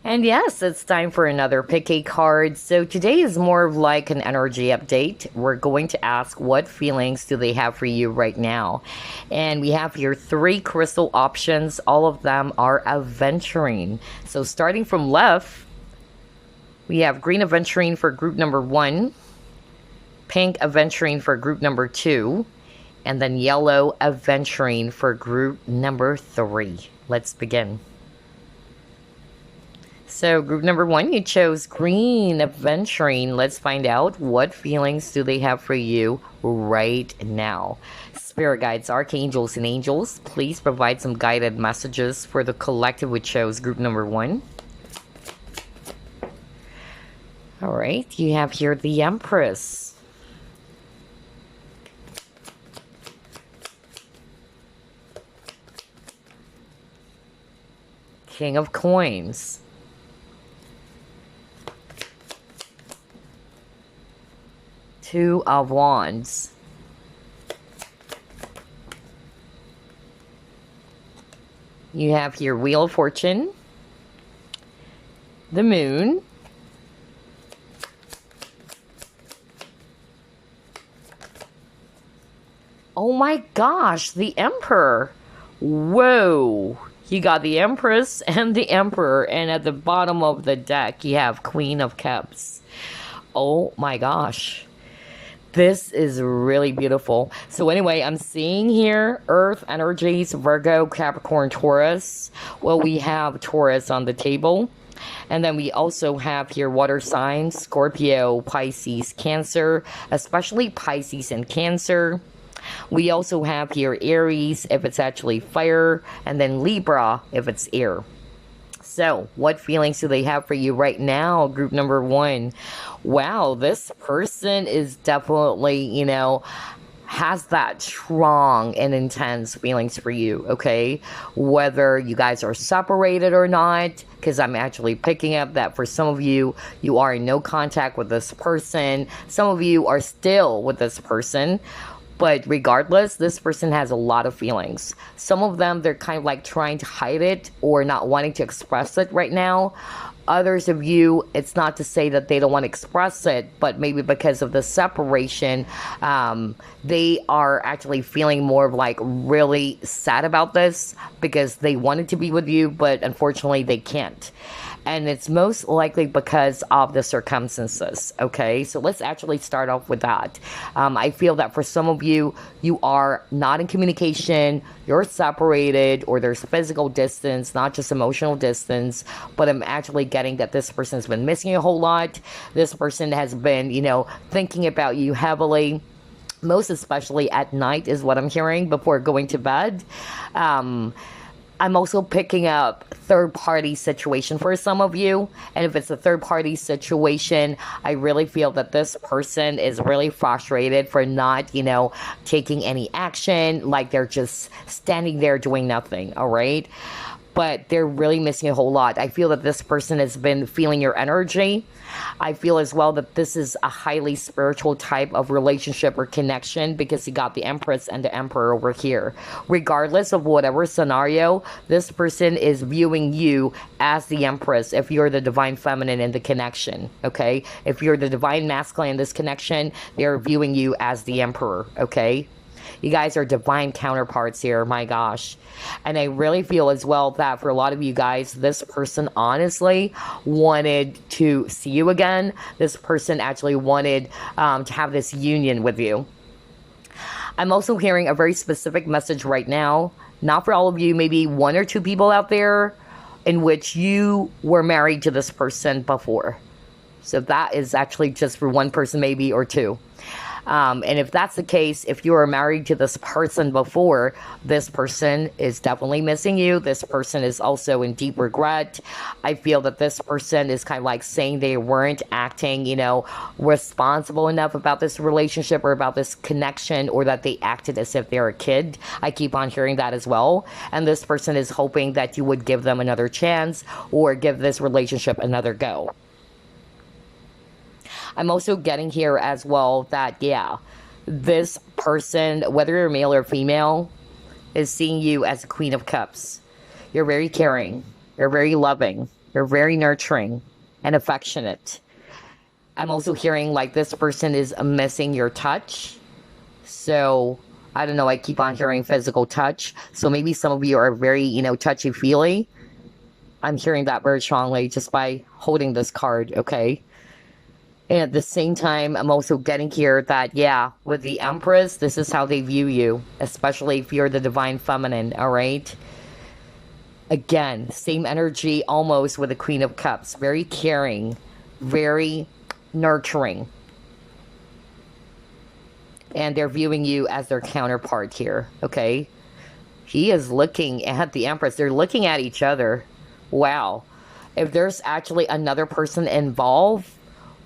And yes, it's time for another pick a card. So today is more of like an energy update. We're going to ask what feelings do they have for you right now. And we have here three crystal options. All of them are Aventurine. So starting from left, we have green Aventurine for group number one, pink Aventurine for group number two, and then yellow Aventurine for group number three. Let's begin. So group number one, you chose green Aventurine. Let's find out what feelings do they have for you right now. Spirit guides, archangels, and angels, please provide some guided messages for the collective who chose group number one. All right, you have here the Empress. King of Coins. Two of Wands. You have here Wheel of Fortune, the Moon, oh my gosh, the Emperor. Whoa. You got the Empress and the Emperor, and at the bottom of the deck, you have Queen of Cups. Oh my gosh. This is really beautiful. So anyway, I'm seeing here Earth energies, Virgo, Capricorn, Taurus. Well, we have Taurus on the table. And then we also have here water signs, Scorpio, Pisces, Cancer, especially Pisces and Cancer. We also have here Aries if it's actually fire, and then Libra if it's air. So, what feelings do they have for you right now, group number one? Wow, this person is definitely, has that strong and intense feelings for you, okay? Whether you guys are separated or not, because I'm actually picking up that for some of you, you are in no contact with this person. Some of you are still with this person. But regardless, this person has a lot of feelings. Some of them, they're kind of like trying to hide it or not wanting to express it right now. Others of you, it's not to say that they don't want to express it, but maybe because of the separation, they are actually feeling more of like really sad about this because they wanted to be with you, but unfortunately they can't. And it's most likely because of the circumstances, okay? So let's actually start off with that. I feel that for some of you, you are not in communication, you're separated, or there's physical distance, not just emotional distance, but I'm actually getting that this person's been missing a whole lot. This person has been, thinking about you heavily. Most especially at night is what I'm hearing before going to bed. I'm also picking up third-party situation for some of you. And if it's a third-party situation, I really feel that this person is really frustrated for not, taking any action. Like they're just standing there doing nothing, all right? But they're really missing a whole lot. I feel that this person has been feeling your energy. I feel as well that this is a highly spiritual type of relationship or connection because you got the Empress and the Emperor over here. Regardless of whatever scenario, this person is viewing you as the Empress if you're the divine feminine in the connection, okay? If you're the divine masculine in this connection, they're viewing you as the Emperor, okay? You guys are divine counterparts here, my gosh. And I really feel as well that for a lot of you guys, this person honestly wanted to see you again. This person actually wanted to have this union with you. I'm also hearing a very specific message right now. Not for all of you, maybe one or two people out there in which you were married to this person before. So that is actually just for one person maybe or two. And if that's the case, if you were married to this person before, this person is definitely missing you. This person is also in deep regret. I feel that this person is kind of like saying they weren't acting, responsible enough about this relationship or about this connection, or that they acted as if they're a kid. I keep on hearing that as well. And this person is hoping that you would give them another chance or give this relationship another go. I'm also getting here as well that, this person, whether you're male or female, is seeing you as a Queen of Cups. You're very caring. You're very loving. You're very nurturing and affectionate. I'm also hearing like this person is missing your touch. So I don't know, I keep on hearing physical touch. So maybe some of you are very, touchy feely. I'm hearing that very strongly just by holding this card, okay? And at the same time, I'm also getting here that, yeah, with the Empress, this is how they view you, especially if you're the divine feminine, all right? Again, same energy almost with the Queen of Cups. Very caring, very nurturing. And they're viewing you as their counterpart here, okay? He is looking at the Empress. They're looking at each other. Wow. If there's actually another person involved,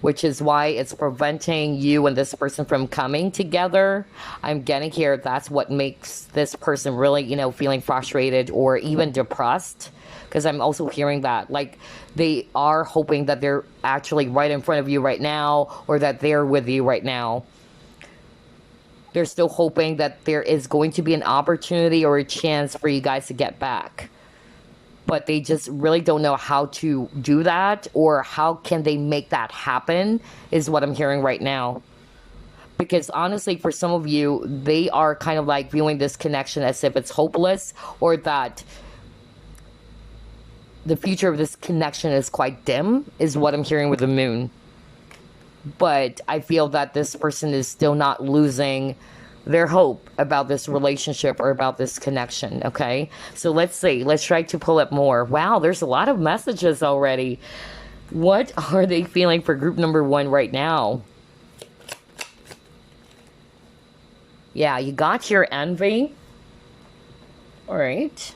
which is why it's preventing you and this person from coming together, I'm getting here that's what makes this person really, feeling frustrated or even depressed. Because I'm also hearing that, like, they are hoping that they're actually right in front of you right now, or that they're with you right now. They're still hoping that there is going to be an opportunity or a chance for you guys to get back. But they just really don't know how to do that, or how can they make that happen, is what I'm hearing right now. Because honestly, for some of you, they are kind of like viewing this connection as if it's hopeless, or that the future of this connection is quite dim, is what I'm hearing with the moon. But I feel that this person is still not losing their hope about this relationship or about this connection, okay? So let's see. Let's try to pull up more. Wow, there's a lot of messages already. What are they feeling for group number 1 right now? Yeah, you got your envy. All right.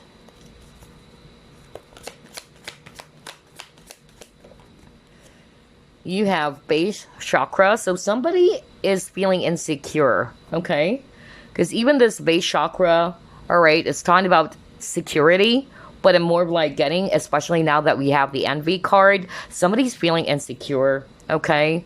You have base chakra. So somebody is feeling insecure, okay? Because even this base chakra, all right, it's talking about security, but I'm more like getting, especially now that we have the envy card, somebody's feeling insecure, okay?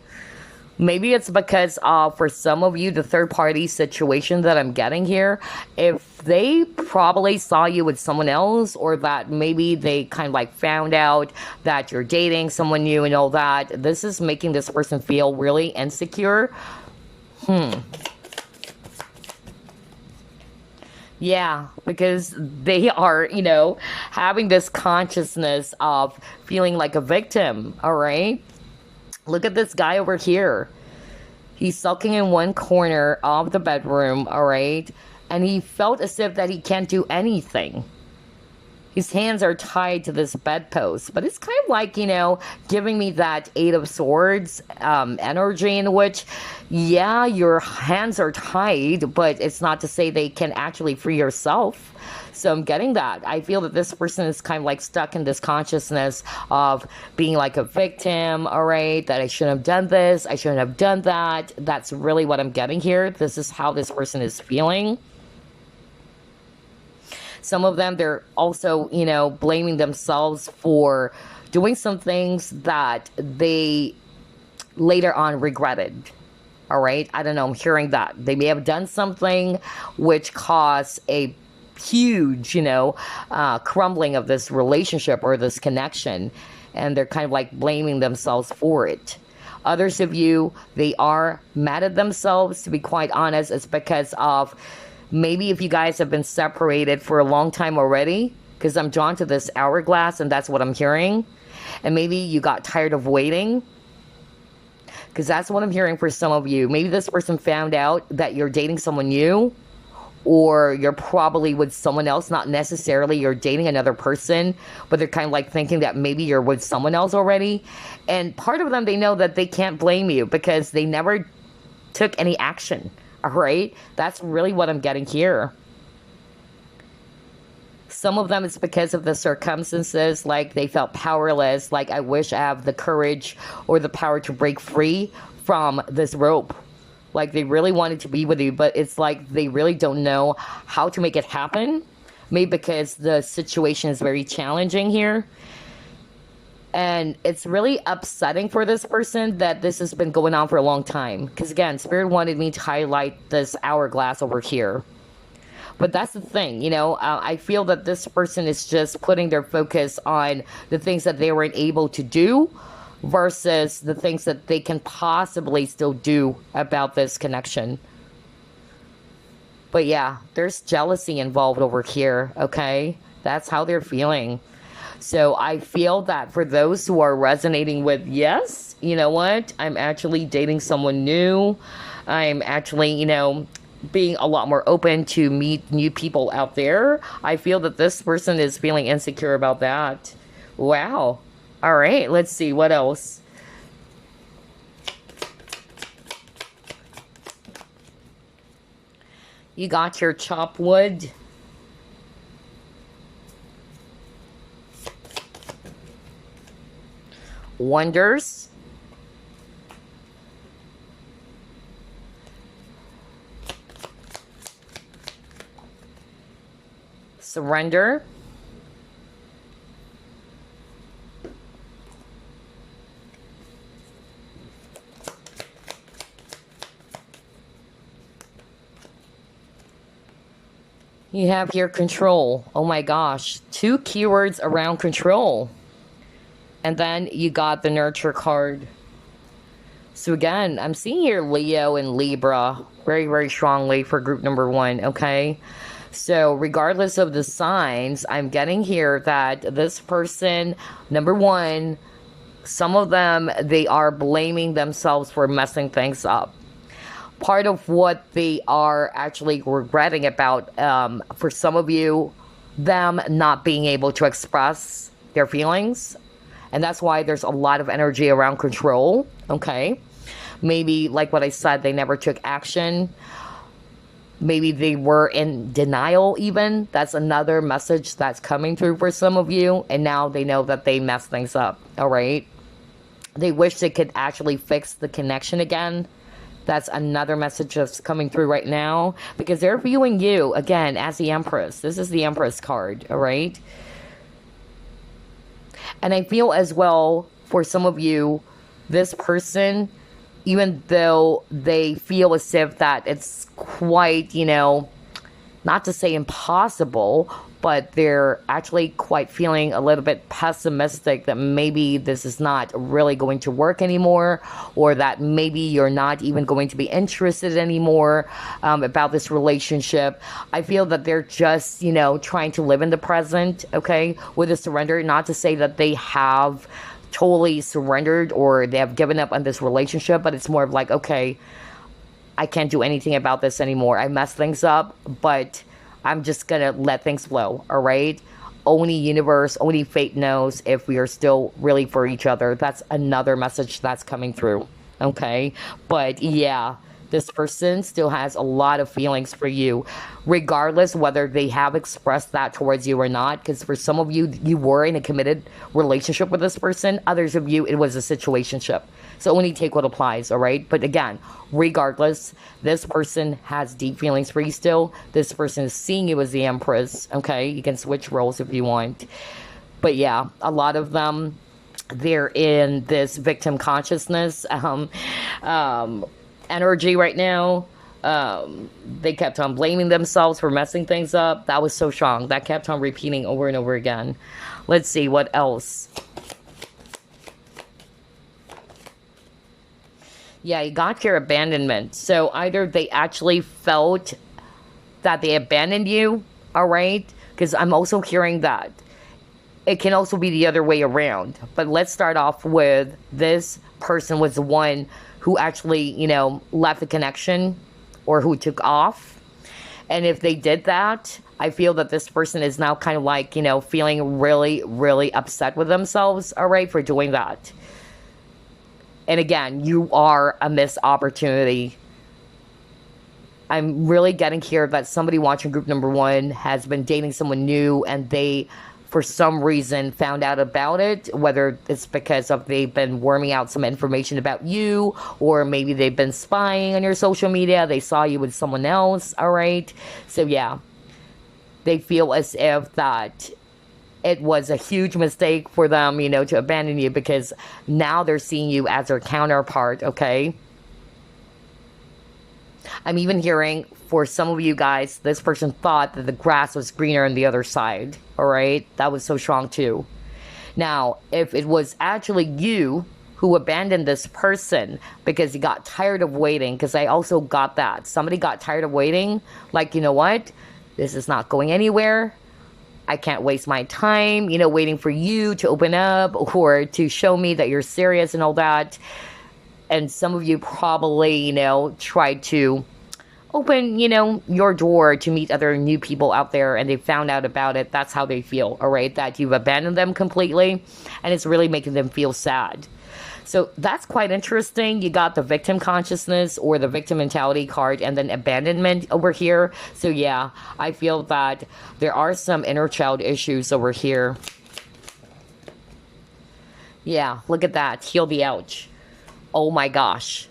Maybe it's because for some of you, the third party situation that I'm getting here, if they probably saw you with someone else, or that maybe they kind of like found out that you're dating someone new and all that, this is making this person feel really insecure. Yeah, because they are, having this consciousness of feeling like a victim, all right? Look at this guy over here. He's sulking in one corner of the bedroom, all right? And he felt as if that he can't do anything. His hands are tied to this bedpost. But it's kind of like, giving me that Eight of Swords energy, in which, yeah, your hands are tied, but it's not to say they can actually free yourself. So I'm getting that. I feel that this person is kind of like stuck in this consciousness of being like a victim, all right? That I shouldn't have done this, I shouldn't have done that. That's really what I'm getting here. This is how this person is feeling. Some of them, they're also, blaming themselves for doing some things that they later on regretted. All right? I don't know. I'm hearing that. They may have done something which caused a huge, crumbling of this relationship or this connection. And they're kind of like blaming themselves for it. Others of you, they are mad at themselves, to be quite honest. It's because of maybe if you guys have been separated for a long time already, because I'm drawn to this hourglass and that's what I'm hearing. And maybe you got tired of waiting, because that's what I'm hearing for some of you. Maybe this person found out that you're dating someone new, or you're probably with someone else, not necessarily you're dating another person, but they're kind of like thinking that maybe you're with someone else already. And part of them, they know that they can't blame you because they never took any action. All right, that's really what I'm getting here. Some of them, it's because of the circumstances, like they felt powerless, like I wish I have the courage or the power to break free from this rope. Like they really wanted to be with you, but it's like they really don't know how to make it happen. Maybe because the situation is very challenging here. And it's really upsetting for this person that this has been going on for a long time. Because again, Spirit wanted me to highlight this hourglass over here. But that's the thing, I feel that this person is just putting their focus on the things that they weren't able to do versus the things that they can possibly still do about this connection. But yeah, there's jealousy involved over here, okay? That's how they're feeling. So I feel that for those who are resonating with, yes, you know what? I'm actually dating someone new. I'm actually, being a lot more open to meet new people out there. I feel that this person is feeling insecure about that. Wow. All right, let's see what else. You got your chop wood. Wonders. Surrender. You have here control. Oh my gosh. 2 keywords around control. And then you got the nurture card. So again, I'm seeing here Leo and Libra very, very strongly for group number 1, okay? So regardless of the signs, I'm getting here that this person, number 1, some of them, they are blaming themselves for messing things up. Part of what they are actually regretting about, for some of you, them not being able to express their feelings. And that's why there's a lot of energy around control, okay? Maybe, like what I said, they never took action. Maybe they were in denial even. That's another message that's coming through for some of you. And now they know that they messed things up, all right? They wish they could actually fix the connection again. That's another message that's coming through right now. Because they're viewing you, again, as the Empress. This is the Empress card, all right? And I feel as well, for some of you, this person, even though they feel as if that it's quite, not to say impossible, but they're actually quite feeling a little bit pessimistic that maybe this is not really going to work anymore, or that maybe you're not even going to be interested anymore about this relationship. I feel that they're just, trying to live in the present, okay, with a surrender. Not to say that they have totally surrendered or they have given up on this relationship, but it's more of like, okay, I can't do anything about this anymore. I messed things up, but I'm just gonna let things flow, all right? Only universe, only fate knows if we are still really for each other. That's another message that's coming through, okay? But yeah, this person still has a lot of feelings for you, regardless whether they have expressed that towards you or not. Because for some of you, you were in a committed relationship with this person. Others of you, it was a situationship. So only take what applies, all right? But again, regardless, this person has deep feelings for you still. This person is seeing you as the Empress, okay? You can switch roles if you want. But yeah, a lot of them, they're in this victim consciousness energy right now. They kept on blaming themselves for messing things up. That was so strong. That kept on repeating over and over again. Let's see what else. Yeah, you got your abandonment. So either they actually felt that they abandoned you, all right? Because I'm also hearing that. It can also be the other way around. But let's start off with this person was the one who actually, left the connection or who took off. And if they did that, I feel that this person is now kind of like, feeling really, really upset with themselves, all right, for doing that. And again, you are a missed opportunity. I'm really getting here that somebody watching group number 1 has been dating someone new and they, for some reason, found out about it, whether it's because of they've been worming out some information about you, or maybe they've been spying on your social media. They saw you with someone else, all right? So yeah, they feel as if that it was a huge mistake for them, to abandon you, because now they're seeing you as their counterpart, okay? I'm even hearing for some of you guys, this person thought that the grass was greener on the other side. All right. That was so strong too. Now, if it was actually you who abandoned this person because you got tired of waiting, because I also got that. Somebody got tired of waiting. Like, you know what? This is not going anywhere. I can't waste my time, waiting for you to open up or to show me that you're serious and all that. And some of you probably, tried to open, your door to meet other new people out there, and they found out about it. That's how they feel, all right? That you've abandoned them completely, and it's really making them feel sad. So that's quite interesting. You got the victim consciousness or the victim mentality card, and then abandonment over here. So yeah, I feel that there are some inner child issues over here. Yeah, look at that. Heal the ouch. Oh my gosh.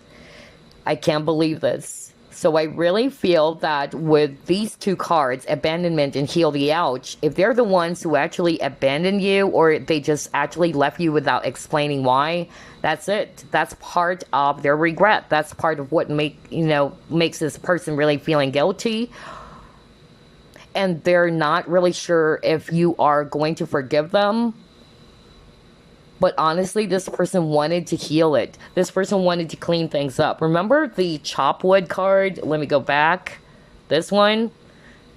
I can't believe this. So I really feel that with these two cards, abandonment and heal the ouch, if they're the ones who actually abandoned you or they just actually left you without explaining why, that's it. That's part of their regret. That's part of what makes this person really feeling guilty. And they're not really sure if you are going to forgive them. But honestly, this person wanted to heal it. This person wanted to clean things up. Remember the chop wood card? Let me go back. This one.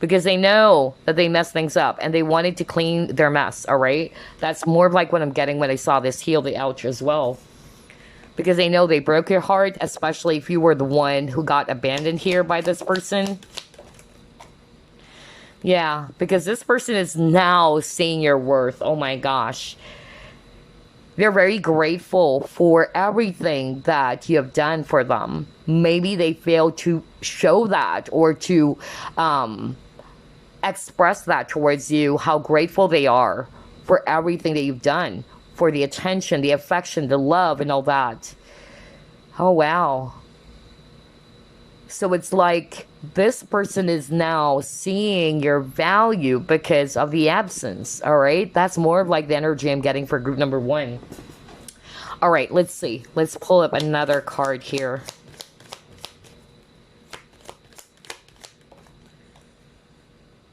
Because they know that they messed things up. And they wanted to clean their mess. Alright? That's more like what I'm getting when I saw this heal the ouch as well. Because they know they broke your heart. Especially if you were the one who got abandoned here by this person. Yeah. Because this person is now seeing your worth. Oh my gosh. They're very grateful for everything that you have done for them. Maybe they fail to show that or to express that towards you, how grateful they are for everything that you've done, for the attention, the affection, the love, and all that. Oh, wow. So it's like this person is now seeing your value because of the absence, all right? That's more of like the energy I'm getting for group number 1. All right, let's see. Let's pull up another card here.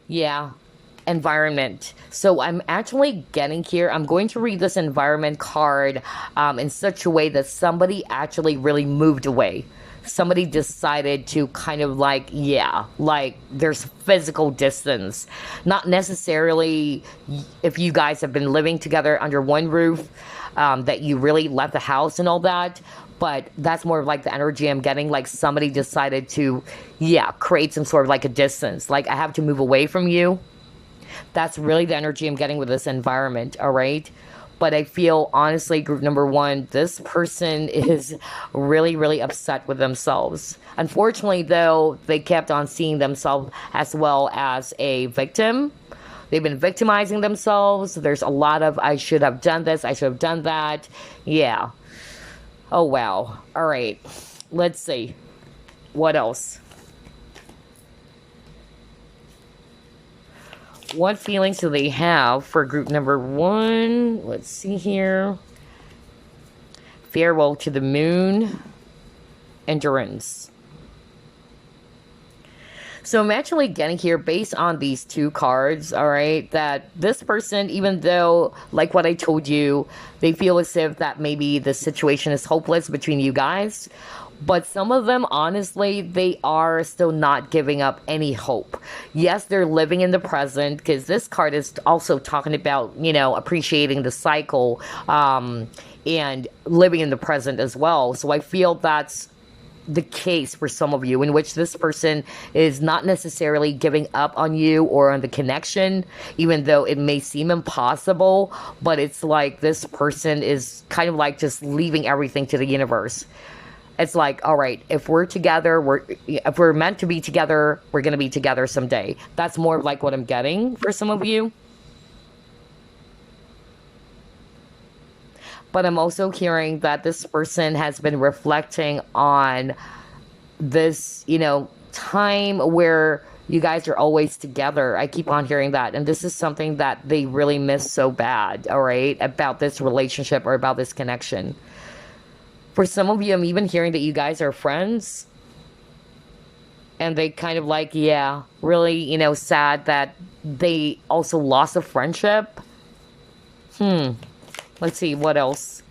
Yeah, environment. So I'm actually getting here, I'm going to read this environment card in such a way that somebody actually really moved away. Somebody decided to kind of like there's physical distance. Not necessarily if you guys have been living together under one roof, that you really left the house and all that. But that's more of like the energy I'm getting. Like somebody decided to, create some sort of like a distance. Like I have to move away from you. That's really the energy I'm getting with this environment, all right? But I feel, honestly, group number 1, this person is really, really upset with themselves. Unfortunately, though, they kept on seeing themselves as well as a victim. They've been victimizing themselves. There's a lot of, I should have done this, I should have done that. Yeah. Oh, wow. All right. Let's see. What else? What feelings do they have for group number 1? Let's see here. Farewell to the moon. Endurance. So I'm actually getting here based on these two cards, all right, that this person, even though, like what I told you, they feel as if that maybe the situation is hopeless between you guys. But some of them, honestly, they are still not giving up any hope. Yes, they're living in the present, because this card is also talking about, appreciating the cycle and living in the present as well. So I feel that's the case for some of you, in which this person is not necessarily giving up on you or on the connection, even though it may seem impossible. But it's like this person is kind of like just leaving everything to the universe. It's like, all right, if we're together, if we're meant to be together, we're going to be together someday. That's more like what I'm getting for some of you. But I'm also hearing that this person has been reflecting on this, time where you guys are always together. I keep on hearing that. And this is something that they really miss so bad, all right, about this relationship or about this connection. For some of you, I'm even hearing that you guys are friends. And they kind of like, yeah, really, sad that they also lost a friendship. Let's see, what else?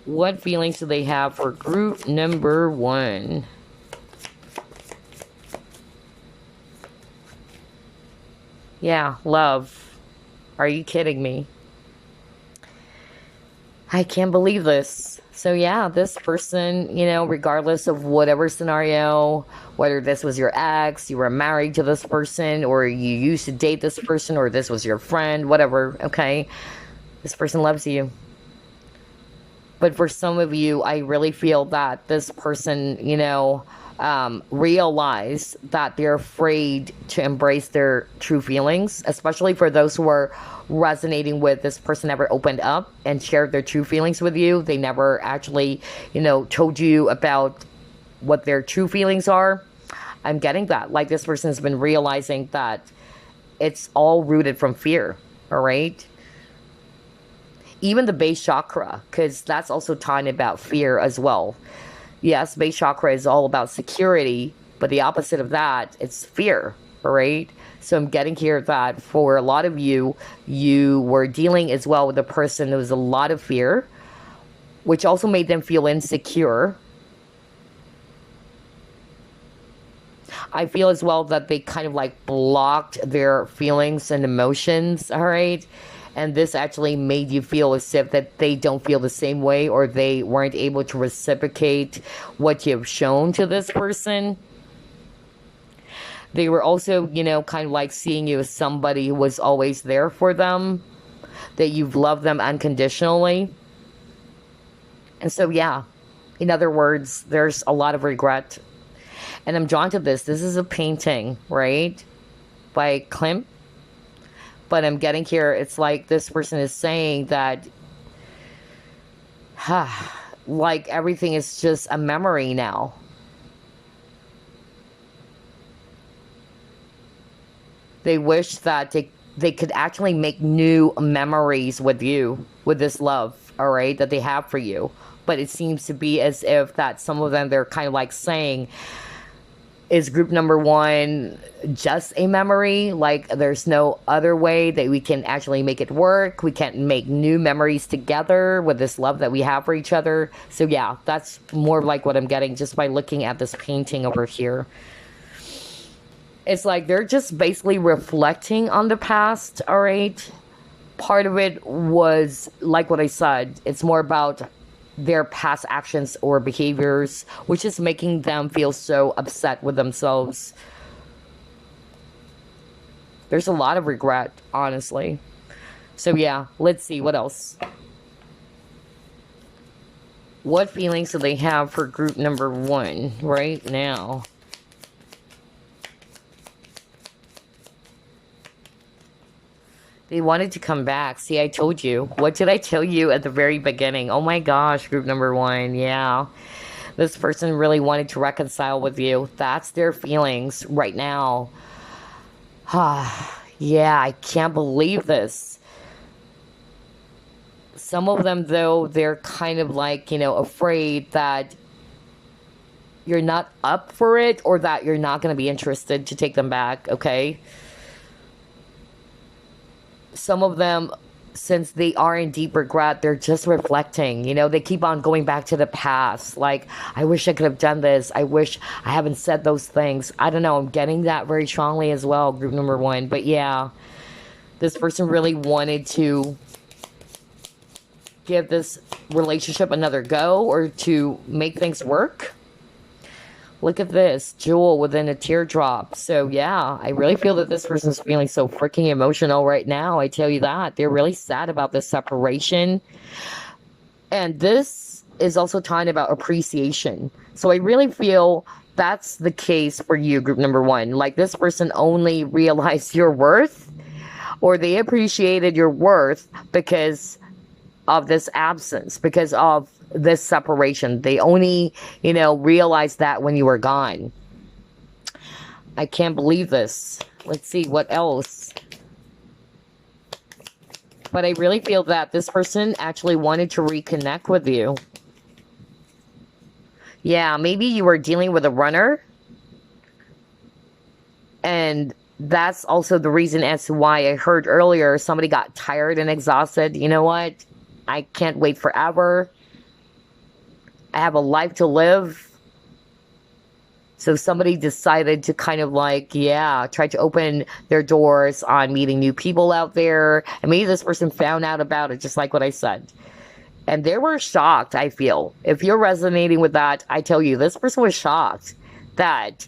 What feelings do they have for group number 1? Yeah, love. Are you kidding me? I can't believe this. So yeah, this person, regardless of whatever scenario, whether this was your ex, you were married to this person, or you used to date this person, or this was your friend, whatever, okay? This person loves you. But for some of you, I really feel that this person, realize that they're afraid to embrace their true feelings, especially for those who are resonating with this person never opened up and shared their true feelings with you. They never actually, told you about what their true feelings are. I'm getting that. Like, this person has been realizing that it's all rooted from fear, all right? Even the base chakra, because that's also talking about fear as well. Yes, base chakra is all about security, but the opposite of that, it's fear, all right? So I'm getting here that for a lot of you, you were dealing as well with a person who was a lot of fear, which also made them feel insecure. I feel as well that they kind of like blocked their feelings and emotions, all right? And this actually made you feel as if that they don't feel the same way, or they weren't able to reciprocate what you've shown to this person. They were also, kind of like seeing you as somebody who was always there for them, that you've loved them unconditionally. And so, yeah, in other words, there's a lot of regret. And I'm drawn to this. This is a painting, right? By Klimt. But I'm getting here, it's like this person is saying that, like everything is just a memory now. They wish that they could actually make new memories with you, with this love, all right, that they have for you. But it seems to be as if that some of them, they're kind of like saying, is group number 1 just a memory? Like, there's no other way that we can actually make it work. We can't make new memories together with this love that we have for each other. So yeah, that's more like what I'm getting just by looking at this painting over here. It's like they're just basically reflecting on the past, all right? Part of it was, like what I said, it's more about their past actions or behaviors, which is making them feel so upset with themselves. There's a lot of regret, honestly. So yeah, let's see what else. What feelings do they have for group number 1 right now? They wanted to come back. See, I told you. What did I tell you at the very beginning? Oh my gosh, group number 1. Yeah. This person really wanted to reconcile with you. That's their feelings right now. Yeah, I can't believe this. Some of them, though, they're kind of like, afraid that you're not up for it, or that you're not going to be interested to take them back, okay? Some of them, since they are in deep regret, they're just reflecting, they keep on going back to the past. Like, I wish I could have done this. I wish I haven't said those things. I don't know. I'm getting that very strongly as well, group number 1. But yeah, this person really wanted to give this relationship another go, or to make things work. Look at this, jewel within a teardrop. So yeah, I really feel that this person's feeling so freaking emotional right now. I tell you that. They're really sad about this separation. And this is also talking about appreciation. So I really feel that's the case for you, group number 1. Like, this person only realized your worth, or they appreciated your worth because of this absence, because of this separation. They only, realized that when you were gone. I can't believe this. Let's see what else. But I really feel that this person actually wanted to reconnect with you. Yeah, maybe you were dealing with a runner. And that's also the reason as to why I heard earlier somebody got tired and exhausted. You know what? I can't wait forever. I have a life to live. So somebody decided to kind of like, yeah, try to open their doors on meeting new people out there. And maybe this person found out about it, just like what I said. And they were shocked, I feel. If you're resonating with that, I tell you, this person was shocked that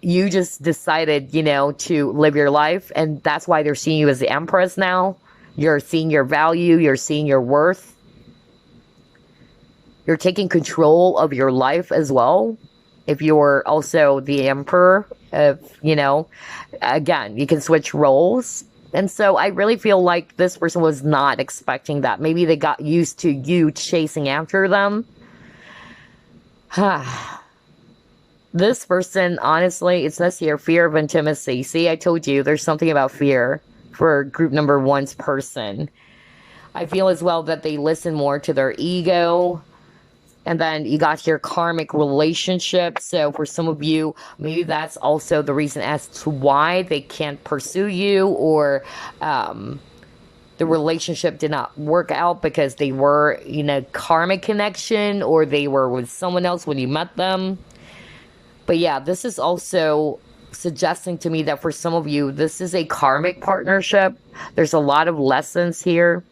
you just decided, you know, to live your life. And that's why they're seeing you as the Empress now. You're seeing your value. You're seeing your worth. You're taking control of your life as well. If you're also the Emperor, you know, again, you can switch roles. And so I really feel like this person was not expecting that. Maybe they got used to you chasing after them. This person, honestly, it says here, fear of intimacy. See, I told you, there's something about fear for group number one's person. I feel as well that they listen more to their ego. And then you got your karmic relationship. So for some of you, maybe that's also the reason as to why they can't pursue you, or the relationship did not work out because they were in a karmic connection, or they were with someone else when you met them. But yeah, this is also suggesting to me that for some of you, this is a karmic partnership. There's a lot of lessons here.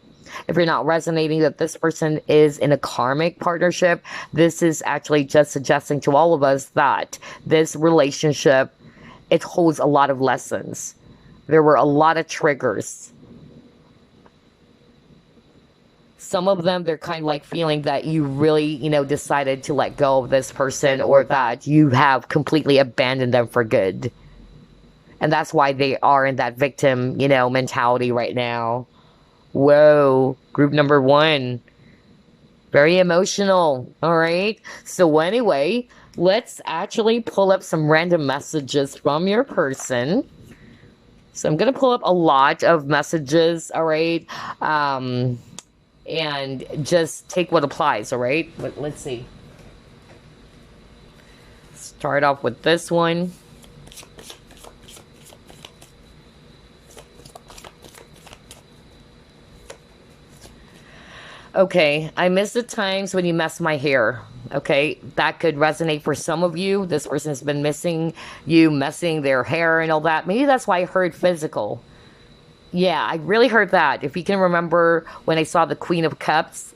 If you're not resonating that this person is in a karmic partnership, this is actually just suggesting to all of us that this relationship, it holds a lot of lessons. There were a lot of triggers. Some of them, they're kind of like feeling that you really, you know, decided to let go of this person, or that you have completely abandoned them for good. And that's why they are in that victim, you know, mentality right now. Whoa, group number one. Very emotional, all right? So anyway, let's actually pull up some random messages from your person. So I'm going to pull up a lot of messages, all right? And just take what applies, all right? Let's see. Start off with this one. Okay, I miss the times when you messed my hair. Okay, that could resonate for some of you. This person has been missing you messing their hair and all that. Maybe that's why I heard physical. Yeah, I really heard that. If you can remember when I saw the Queen of Cups,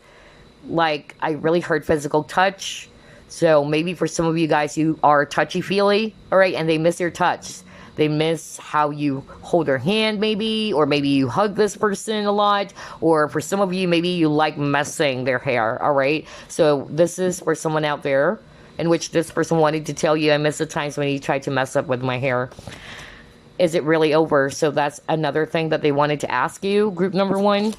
like, I really heard physical touch. So maybe for some of you guys, you are touchy-feely, all right, and they miss your touch. They miss how you hold their hand, maybe, or maybe you hug this person a lot, or for some of you, maybe you like messing their hair, all right? So this is for someone out there in which this person wanted to tell you, I miss the times when you tried to mess up with my hair. Is it really over? So that's another thing that they wanted to ask you, group number one.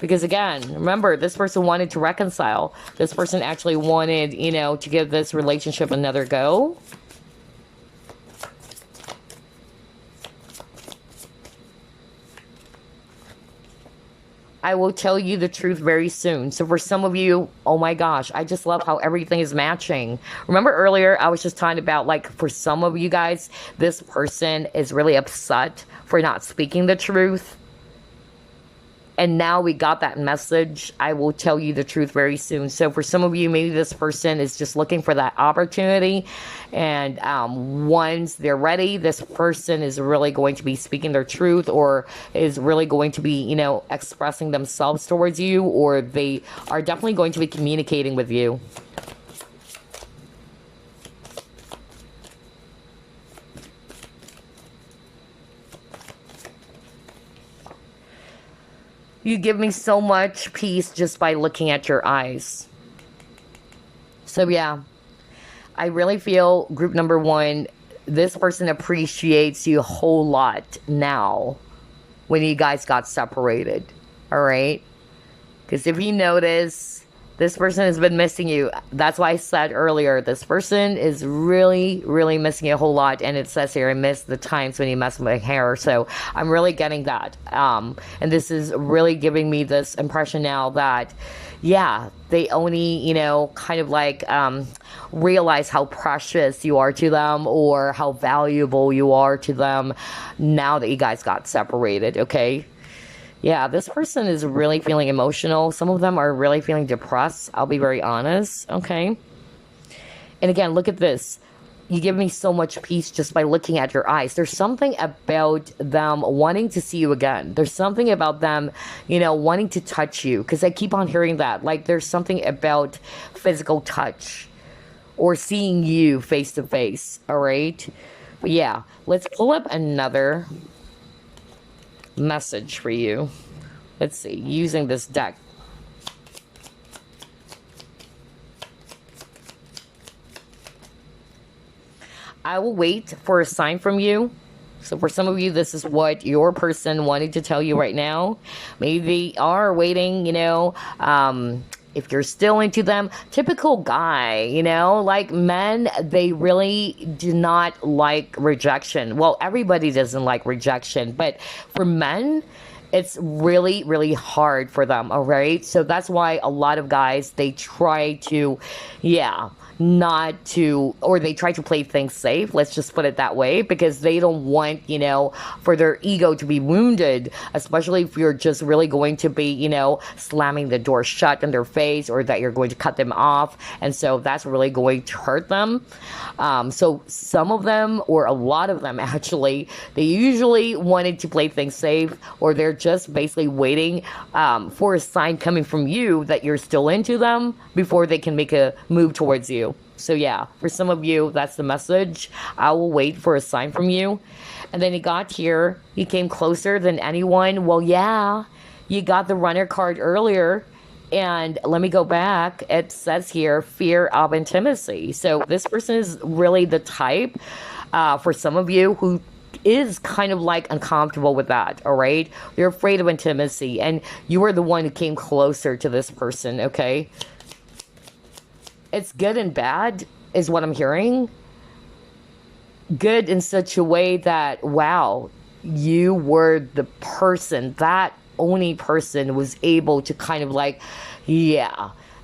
Because again, remember, this person wanted to reconcile. This person actually wanted, you know, to give this relationship another go. I will tell you the truth very soon. So for some of you, oh my gosh, I just love how everything is matching. Remember earlier, I was just talking about, like, for some of you guys, this person is really upset for not speaking the truth. And now we got that message. I will tell you the truth very soon. So for some of you, maybe this person is just looking for that opportunity. And once they're ready, this person is really going to be speaking their truth, or is really going to be, you know, expressing themselves towards you, or they are definitely going to be communicating with you. You give me so much peace just by looking at your eyes. So yeah, I really feel, group number one, this person appreciates you a whole lot now when you guys got separated. All right? Because if you notice, This person has been missing you. That's why I said earlier, this person is really, really missing you a whole lot. And it says here, I miss the times when you mess with my hair. So I'm really getting that. And this is really giving me this impression now that, yeah, they only, kind of like realize how precious you are to them or how valuable you are to them now that you guys got separated, okay? Yeah, this person is really feeling emotional. Some of them are really feeling depressed. I'll be very honest. Okay. And again, look at this. You give me so much peace just by looking at your eyes. There's something about them wanting to see you again. There's something about them, wanting to touch you. Because I keep on hearing that. Like there's something about physical touch or seeing you face to face. All right. But yeah, let's pull up another message for you. Let's see, using this deck. I will wait for a sign from you. So for some of you, this is what your person wanted to tell you right now. Maybe they are waiting, if you're still into them. Typical guy, like men, they really do not like rejection. Well, everybody doesn't like rejection, but for men, it's really, really hard for them, all right? So that's why a lot of guys, they try to, not to, or they try to play things safe, let's just put it that way, because they don't want, for their ego to be wounded, especially if you're just really going to be, slamming the door shut in their face, or that you're going to cut them off. And so that's really going to hurt them. So some of them, or a lot of them actually, they usually wanted to play things safe, or they're just basically waiting for a sign coming from you that you're still into them before they can make a move towards you. So yeah, for some of you, that's the message. I will wait for a sign from you. And then he got here. He came closer than anyone. Well, yeah, you got the runner card earlier. And let me go back. It says here, fear of intimacy. So this person is really the type, for some of you, who is kind of like uncomfortable with that, all right? You're afraid of intimacy. And you were the one who came closer to this person, okay? It's good and bad is what I'm hearing. Good in such a way that, wow, you were the person, that only person was able to kind of like, be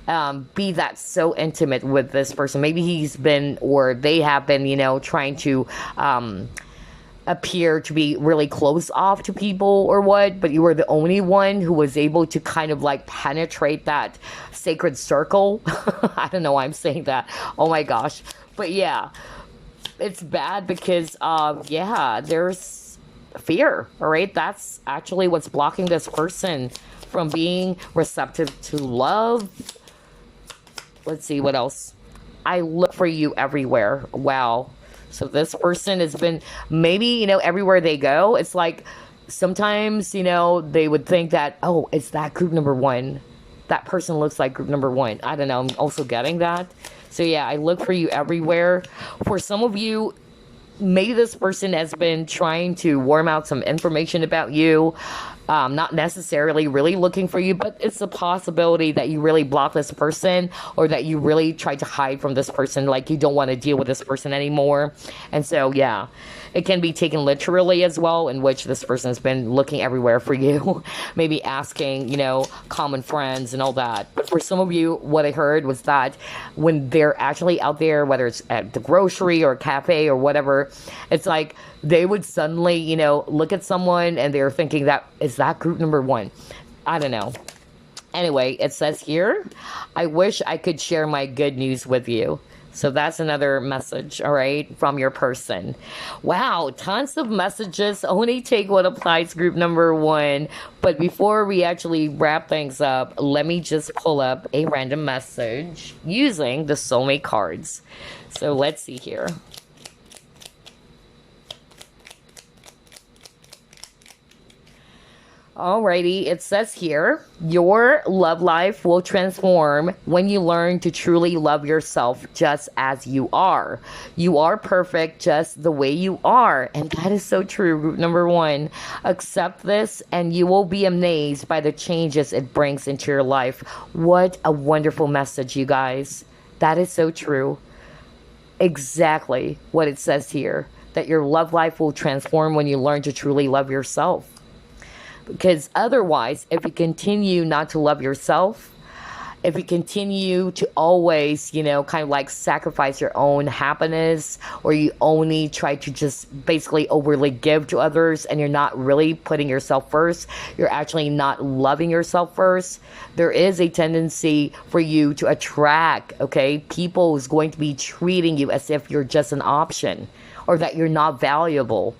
that so intimate with this person. Maybe he's been, or they have been, trying to appear to be really close off to people or what, but you were the only one who was able to kind of like penetrate that sacred circle. I don't know why I'm saying that. Oh my gosh. But yeah, it's bad because, there's fear, all right? That's actually what's blocking this person from being receptive to love. Let's see what else. I look for you everywhere. Wow. So this person has been, maybe, everywhere they go, it's like sometimes, they would think that, oh, it's that group number one. That person looks like group number one. I don't know. I'm also getting that. So yeah, I look for you everywhere. For some of you, maybe this person has been trying to worm out some information about you. Not necessarily really looking for you, but it's a possibility that you really block this person, or that you really try to hide from this person, like you don't want to deal with this person anymore. And so, yeah, it can be taken literally as well, in which this person has been looking everywhere for you, maybe asking, common friends and all that. But for some of you, what I heard was that when they're actually out there, whether it's at the grocery or cafe or whatever, it's like they would suddenly, look at someone and they're thinking that, is that group number one? I don't know. Anyway, it says here, I wish I could share my good news with you. So that's another message, all right, from your person. Wow, tons of messages. Only take what applies, group number one. But before we actually wrap things up, let me just pull up a random message using the soulmate cards. So let's see here. Alrighty, it says here, your love life will transform when you learn to truly love yourself just as you are. You are perfect just the way you are. And that is so true. Group number 1, accept this and you will be amazed by the changes it brings into your life. What a wonderful message, you guys. That is so true. Exactly what it says here, that your love life will transform when you learn to truly love yourself. Because otherwise, if you continue not to love yourself, if you continue to always, kind of like sacrifice your own happiness, or you only try to just basically overly give to others and you're not really putting yourself first, you're actually not loving yourself first, there is a tendency for you to attract, people who's going to be treating you as if you're just an option or that you're not valuable.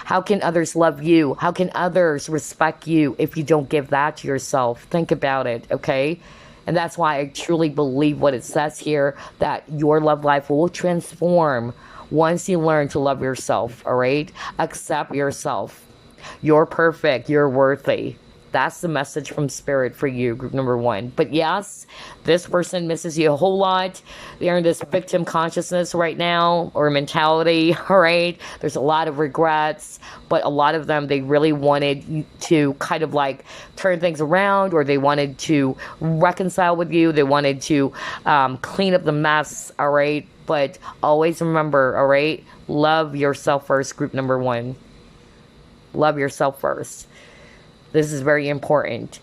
How can others love you? How can others respect you if you don't give that to yourself? Think about it, okay? And that's why I truly believe what it says here, that your love life will transform once you learn to love yourself, all right? Accept yourself. You're perfect. You're worthy. That's the message from Spirit for you, group number 1. But yes, this person misses you a whole lot. They're in this victim consciousness right now, or mentality, all right? There's a lot of regrets, but a lot of them, they really wanted to kind of like turn things around, or they wanted to reconcile with you. They wanted to clean up the mess, all right? But always remember, all right? Love yourself first, group number 1. Love yourself first. This is very important.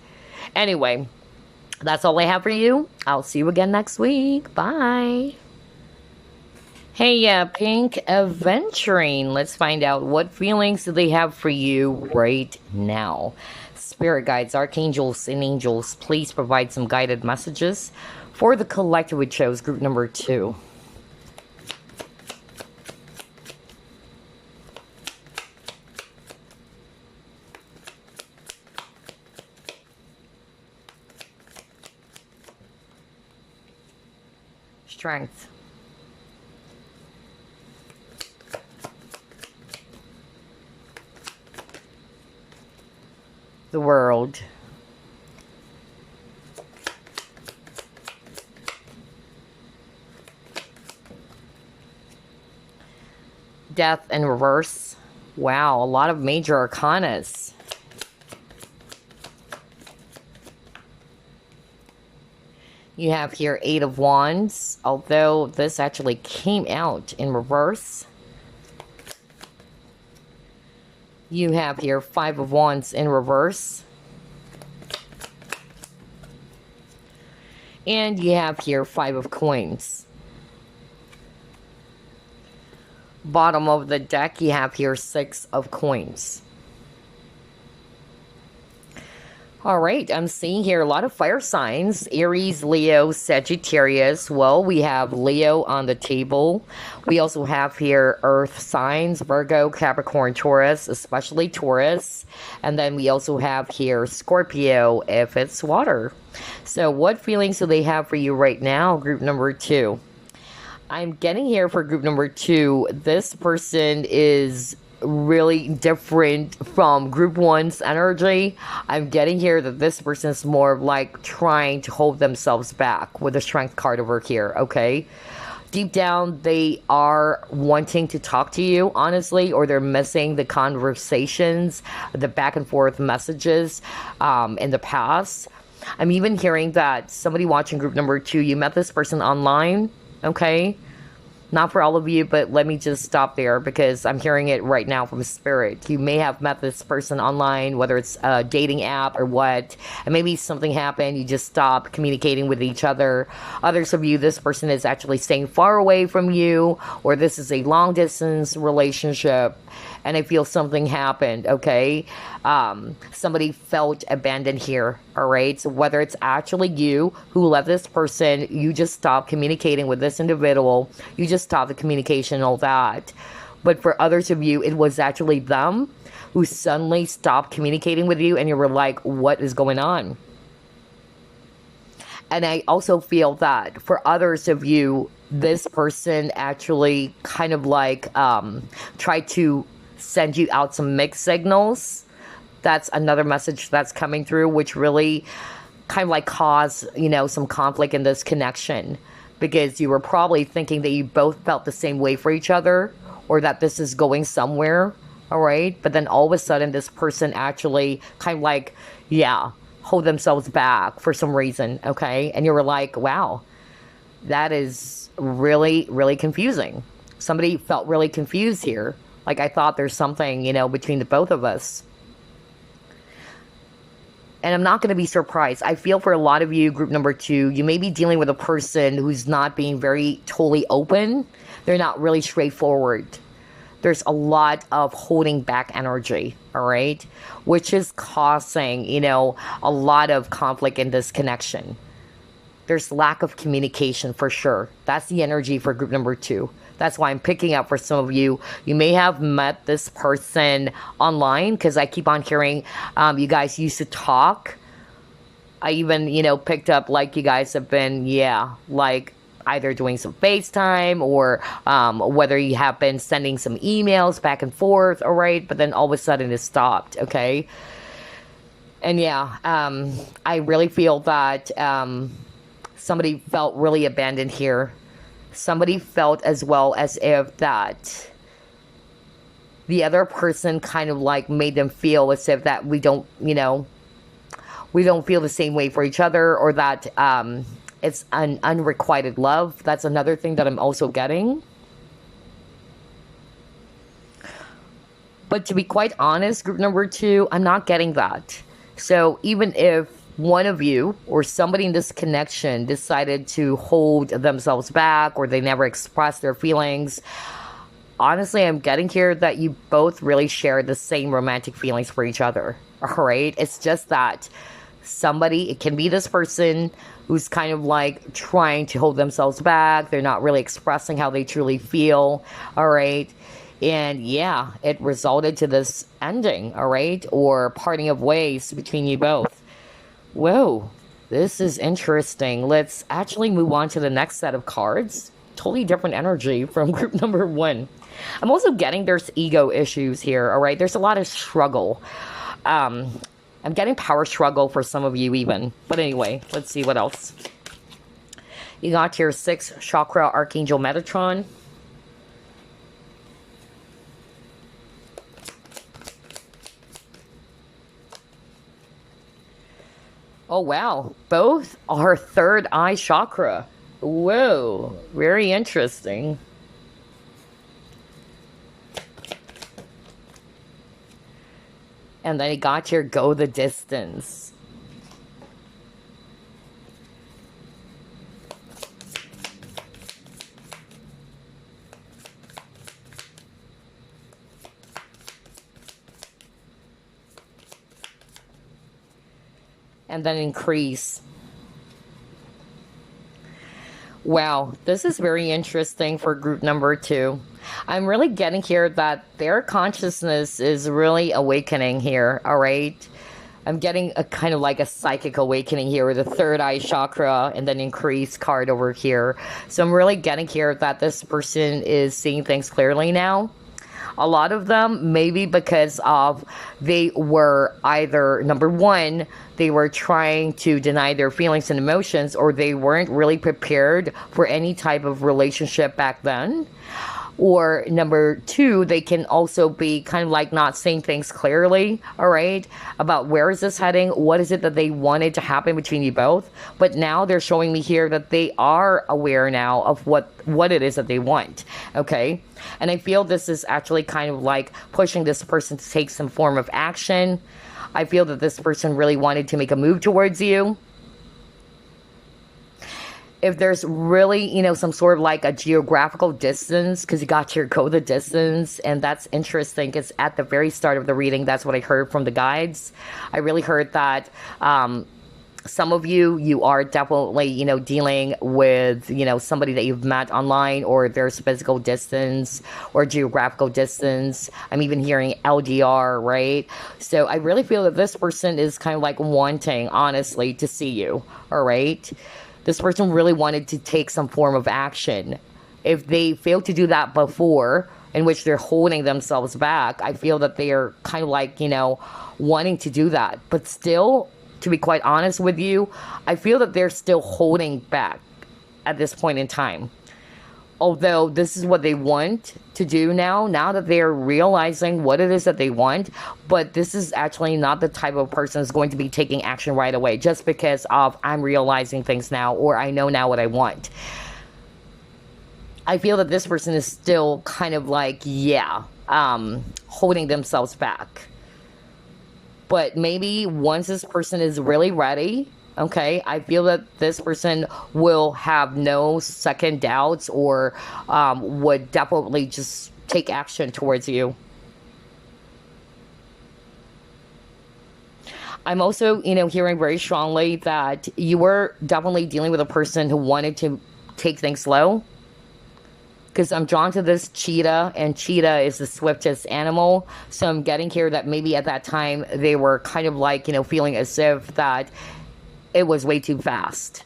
Anyway, that's all I have for you. I'll see you again next week. Bye. Hey, Pink Aventurine. Let's find out what feelings do they have for you right now. Spirit guides, archangels, and angels, please provide some guided messages for the collective we chose, group number 2. Strength. The world. Death in reverse. Wow, a lot of major arcanas. You have here 8 of Wands, although this actually came out in reverse. You have here 5 of Wands in reverse. And you have here 5 of Coins. Bottom of the deck, you have here 6 of Coins. All right, I'm seeing here a lot of fire signs. Aries, Leo, Sagittarius. Well, we have Leo on the table. We also have here earth signs, Virgo, Capricorn, Taurus, especially Taurus. And then we also have here Scorpio if it's water. So what feelings do they have for you right now, group number 2? I'm getting here for group number 2. This person is really different from group 1's energy. I'm getting here that this person is more like trying to hold themselves back with the strength card over here, okay? Deep down, they are wanting to talk to you, honestly, or they're missing the conversations, the back and forth messages in the past. I'm even hearing that somebody watching group number 2, you met this person online, okay? Not for all of you, but let me just stop there because I'm hearing it right now from Spirit. You may have met this person online, whether it's a dating app or what, and maybe something happened, you just stopped communicating with each other. Others of you, this person is actually staying far away from you, or this is a long distance relationship, and I feel something happened, okay? Somebody felt abandoned here, all right? So whether it's actually you who left this person, you just stopped communicating with this individual, you just stopped the communication and all that. But for others of you, it was actually them who suddenly stopped communicating with you and you were like, what is going on? And I also feel that for others of you, this person actually kind of like tried to send you out some mixed signals, That's another message that's coming through, which really kind of like cause, some conflict in this connection, because you were probably thinking that you both felt the same way for each other, or that this is going somewhere. All right. But then all of a sudden, this person actually kind of like, hold themselves back for some reason. Okay. And you were like, wow, that is really, really confusing. Somebody felt really confused here. Like, I thought there's something, between the both of us. And I'm not going to be surprised. I feel for a lot of you, group number 2, you may be dealing with a person who's not being very totally open. They're not really straightforward. There's a lot of holding back energy, all right? Which is causing, a lot of conflict in this connection. There's lack of communication for sure. That's the energy for group number 2. That's why I'm picking up for some of you. You may have met this person online, because I keep on hearing you guys used to talk. I even, picked up like you guys have been, like either doing some FaceTime, or whether you have been sending some emails back and forth, all right? But then all of a sudden it stopped, okay? And I really feel that somebody felt really abandoned here. Somebody felt as well as if that the other person kind of like made them feel as if that we don't feel the same way for each other, or that it's an unrequited love. That's another thing that I'm also getting. But to be quite honest, group number 2, I'm not getting that. So even if one of you or somebody in this connection decided to hold themselves back, or they never expressed their feelings, honestly, I'm getting here that you both really share the same romantic feelings for each other. All right. It's just that somebody, it can be this person who's kind of like trying to hold themselves back. They're not really expressing how they truly feel. All right. And it resulted to this ending. All right. Or parting of ways between you both. Whoa, this is interesting. Let's actually move on to the next set of cards. Totally different energy from group number 1. I'm also getting there's ego issues here, all right? There's a lot of struggle. I'm getting power struggle for some of you even. But anyway, let's see what else. You got your 6th chakra, Archangel Metatron. Oh, wow. Both are 3rd eye chakra. Whoa. Very interesting. And then you got your go the distance. And then increase. Wow, this is very interesting for group number 2. I'm really getting here that their consciousness is really awakening here, all right? I'm getting a kind of like a psychic awakening here with the 3rd eye chakra and then increase card over here. So I'm really getting here that this person is seeing things clearly now. A lot of them, maybe because of they were either, number 1, they were trying to deny their feelings and emotions, or they weren't really prepared for any type of relationship back then. Or number 2, they can also be kind of like not saying things clearly, all right, about where is this heading, what is it that they wanted to happen between you both. But now they're showing me here that they are aware now of what it is that they want, okay? And I feel this is actually kind of like pushing this person to take some form of action. I feel that this person really wanted to make a move towards you. If there's really, some sort of like a geographical distance, because you got your go the distance, and that's interesting because at the very start of the reading, that's what I heard from the guides. I really heard that some of you are definitely, dealing with, somebody that you've met online, or there's physical distance or geographical distance. I'm even hearing LDR, right? So I really feel that this person is kind of like wanting, honestly, to see you, all right? This person really wanted to take some form of action. If they failed to do that before, in which they're holding themselves back. I feel that they are kind of like, wanting to do that. But still, to be quite honest with you, I feel that they're still holding back at this point in time. Although this is what they want to do now that they're realizing what it is that they want, but this is actually not the type of person that's going to be taking action right away just because of I'm realizing things now or I know now what I want. I feel that this person is still kind of like, holding themselves back. But maybe once this person is really ready, okay, I feel that this person will have no second doubts or would definitely just take action towards you. I'm also, hearing very strongly that you were definitely dealing with a person who wanted to take things slow. Because I'm drawn to this cheetah, and cheetah is the swiftest animal. So I'm getting here that maybe at that time they were kind of like, feeling as if that it was way too fast.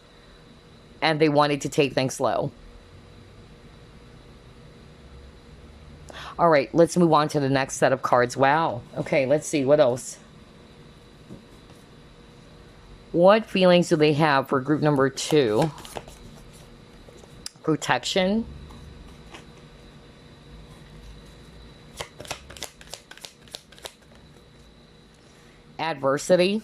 And they wanted to take things slow. All right, let's move on to the next set of cards. Wow. Okay, let's see. What else? What feelings do they have for group number 2? Protection. Adversity.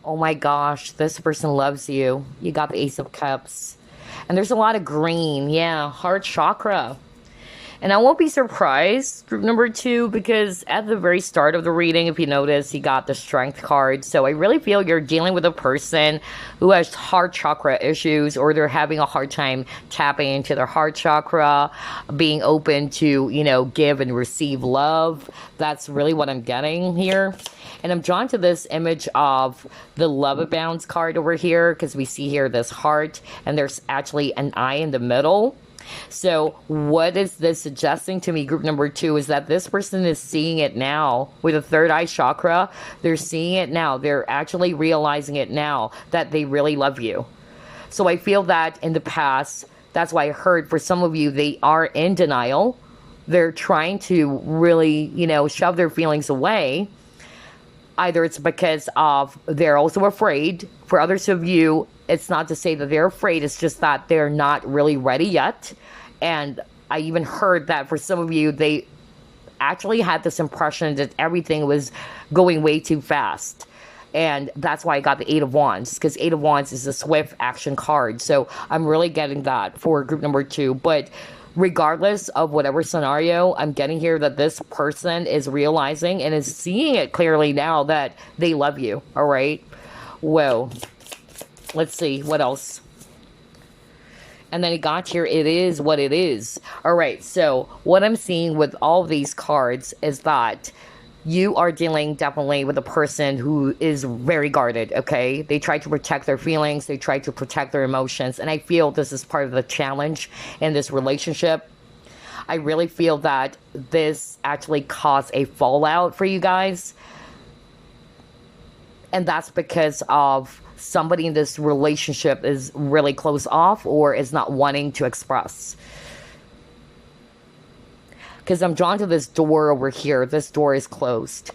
Oh my gosh, this person loves you. You got the Ace of Cups. And there's a lot of green. Yeah, heart chakra. And I won't be surprised, group number 2, because at the very start of the reading, if you notice, you got the Strength card. So I really feel you're dealing with a person who has heart chakra issues, or they're having a hard time tapping into their heart chakra, being open to, give and receive love. That's really what I'm getting here. And I'm drawn to this image of the Love Abounds card over here, because we see here this heart, and there's actually an eye in the middle. So what is this suggesting to me, group number 2, is that this person is seeing it now with the third eye chakra. They're seeing it now. They're actually realizing it now that they really love you. So I feel that in the past, that's why I heard for some of you, they are in denial. They're trying to really, shove their feelings away. Either it's because of they're also afraid. For others of you, it's not to say that they're afraid. It's just that they're not really ready yet. And I even heard that for some of you, they actually had this impression that everything was going way too fast. And that's why I got the Eight of Wands, because Eight of Wands is a swift action card. So I'm really getting that for group number 2. But regardless of whatever scenario, I'm getting here that this person is realizing and is seeing it clearly now that they love you. All right. Whoa. Let's see what else. And then it got here, it is what it is. All right. So what I'm seeing with all of these cards is that you are dealing definitely with a person who is very guarded, okay? They try to protect their feelings. They try to protect their emotions. And I feel this is part of the challenge in this relationship. I really feel that this actually caused a fallout for you guys. And that's because of somebody in this relationship is really closed off or is not wanting to express. Because I'm drawn to this door over here. This door is closed.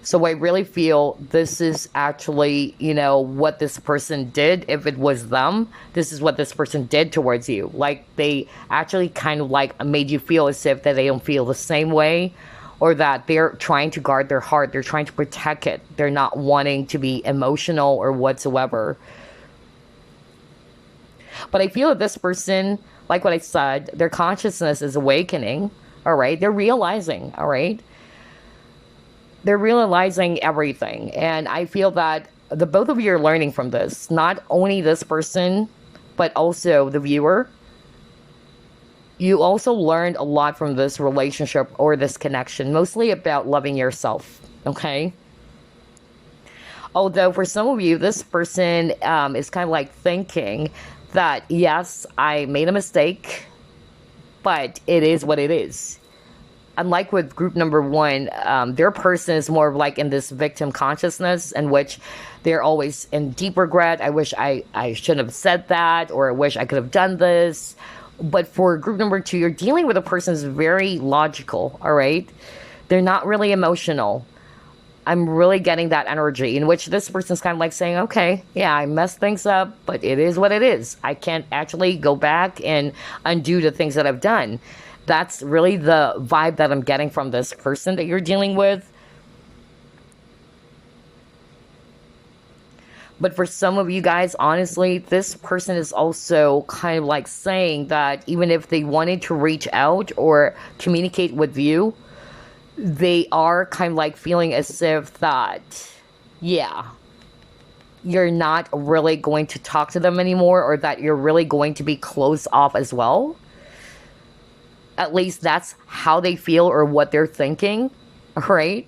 So I really feel this is actually, what this person did. If it was them, this is what this person did towards you. Like, they actually kind of like made you feel as if that they don't feel the same way. Or that they're trying to guard their heart. They're trying to protect it. They're not wanting to be emotional or whatsoever. But I feel that this person, like what I said, their consciousness is awakening, all right? They're realizing, all right? They're realizing everything. And I feel that the both of you are learning from this. Not only this person, but also the viewer. You also learned a lot from this relationship or this connection, mostly about loving yourself, okay? Although for some of you, this person is kind of like thinking that, yes, I made a mistake, but it is what it is. unlike with group number one, their person is more of like in this victim consciousness in which they're always in deep regret. I wish I shouldn't have said that, or I wish I could have done this. But for group number two, you're dealing with a person who's very logical, all right? They're not really emotional. I'm really getting that energy in which this person's kind of like saying, okay, yeah, I messed things up, but it is what it is. I can't actually go back and undo the things that I've done. That's really the vibe that I'm getting from this person that you're dealing with. But for some of you guys, honestly, this person is also kind of like saying that even if they wanted to reach out or communicate with you, they are kind of like feeling as if that, yeah, you're not really going to talk to them anymore, or that you're really going to be closed off as well. At least that's how they feel or what they're thinking, right?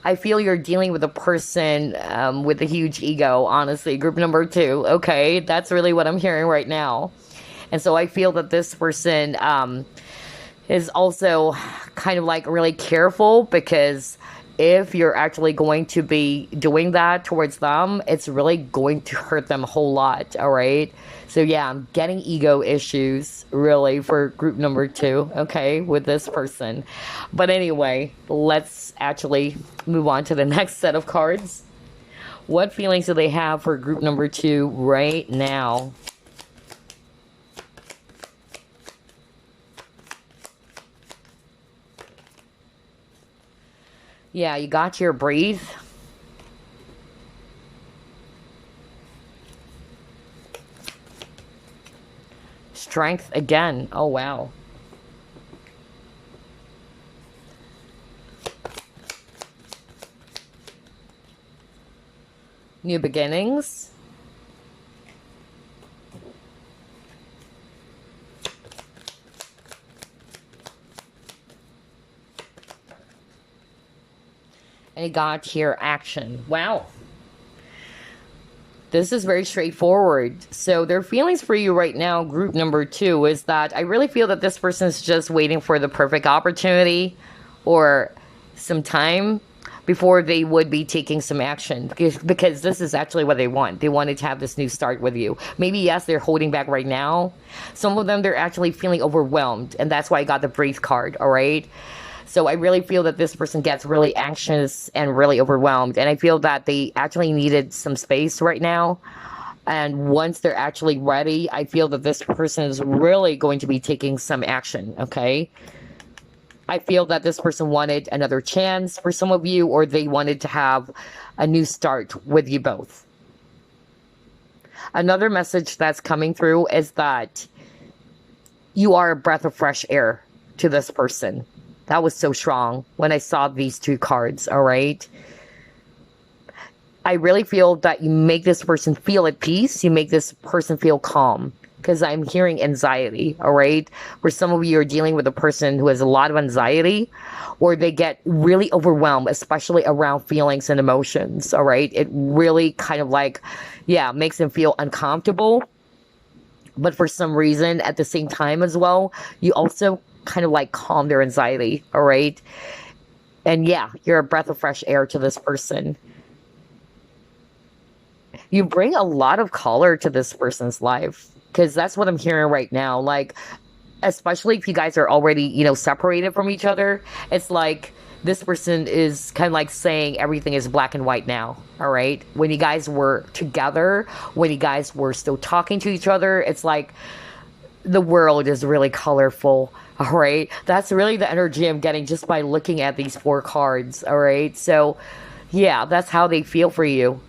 I feel you're dealing with a person with a huge ego, honestly. Group number two, okay? That's really what I'm hearing right now. And so I feel that this person is also kind of like really careful, because if you're actually going to be doing that towards them, it's really going to hurt them a whole lot, all right? So yeah, I'm getting ego issues really for group number two, okay, with this person. But anyway, let's actually move on to the next set of cards. What feelings do they have for group number two right now? Yeah, you got your breathe. Strength again. Oh, wow. New beginnings. And you got here action. Wow. This is very straightforward. So their feelings for you right now, group number two, is that I really feel that this person is just waiting for the perfect opportunity or some time before they would be taking some action, because this is actually what they want. They wanted to have this new start with you. Maybe, yes, they're holding back right now. Some of them, they're actually feeling overwhelmed, and that's why I got the breathe card, all right? So I really feel that this person gets really anxious and really overwhelmed. And I feel that they actually needed some space right now. And once they're actually ready, I feel that this person is really going to be taking some action, okay? I feel that this person wanted another chance for some of you, or they wanted to have a new start with you both. Another message that's coming through is that you are a breath of fresh air to this person. That was so strong when I saw these two cards, all right? I really feel that you make this person feel at peace. You make this person feel calm, because I'm hearing anxiety, all right? Where some of you are dealing with a person who has a lot of anxiety, or they get really overwhelmed, especially around feelings and emotions, all right? It really kind of like, yeah, makes them feel uncomfortable. But for some reason, at the same time as well, you also kind of like calm their anxiety, all right? And yeah, you're a breath of fresh air to this person. You bring a lot of color to this person's life, because that's what I'm hearing right now. Like, especially if you guys are already, you know, separated from each other, it's like this person is kind of like saying everything is black and white now, all right? When you guys were together, when you guys were still talking to each other, it's like the world is really colorful, all right? That's really the energy I'm getting just by looking at these four cards, all right? So, yeah, that's how they feel for you.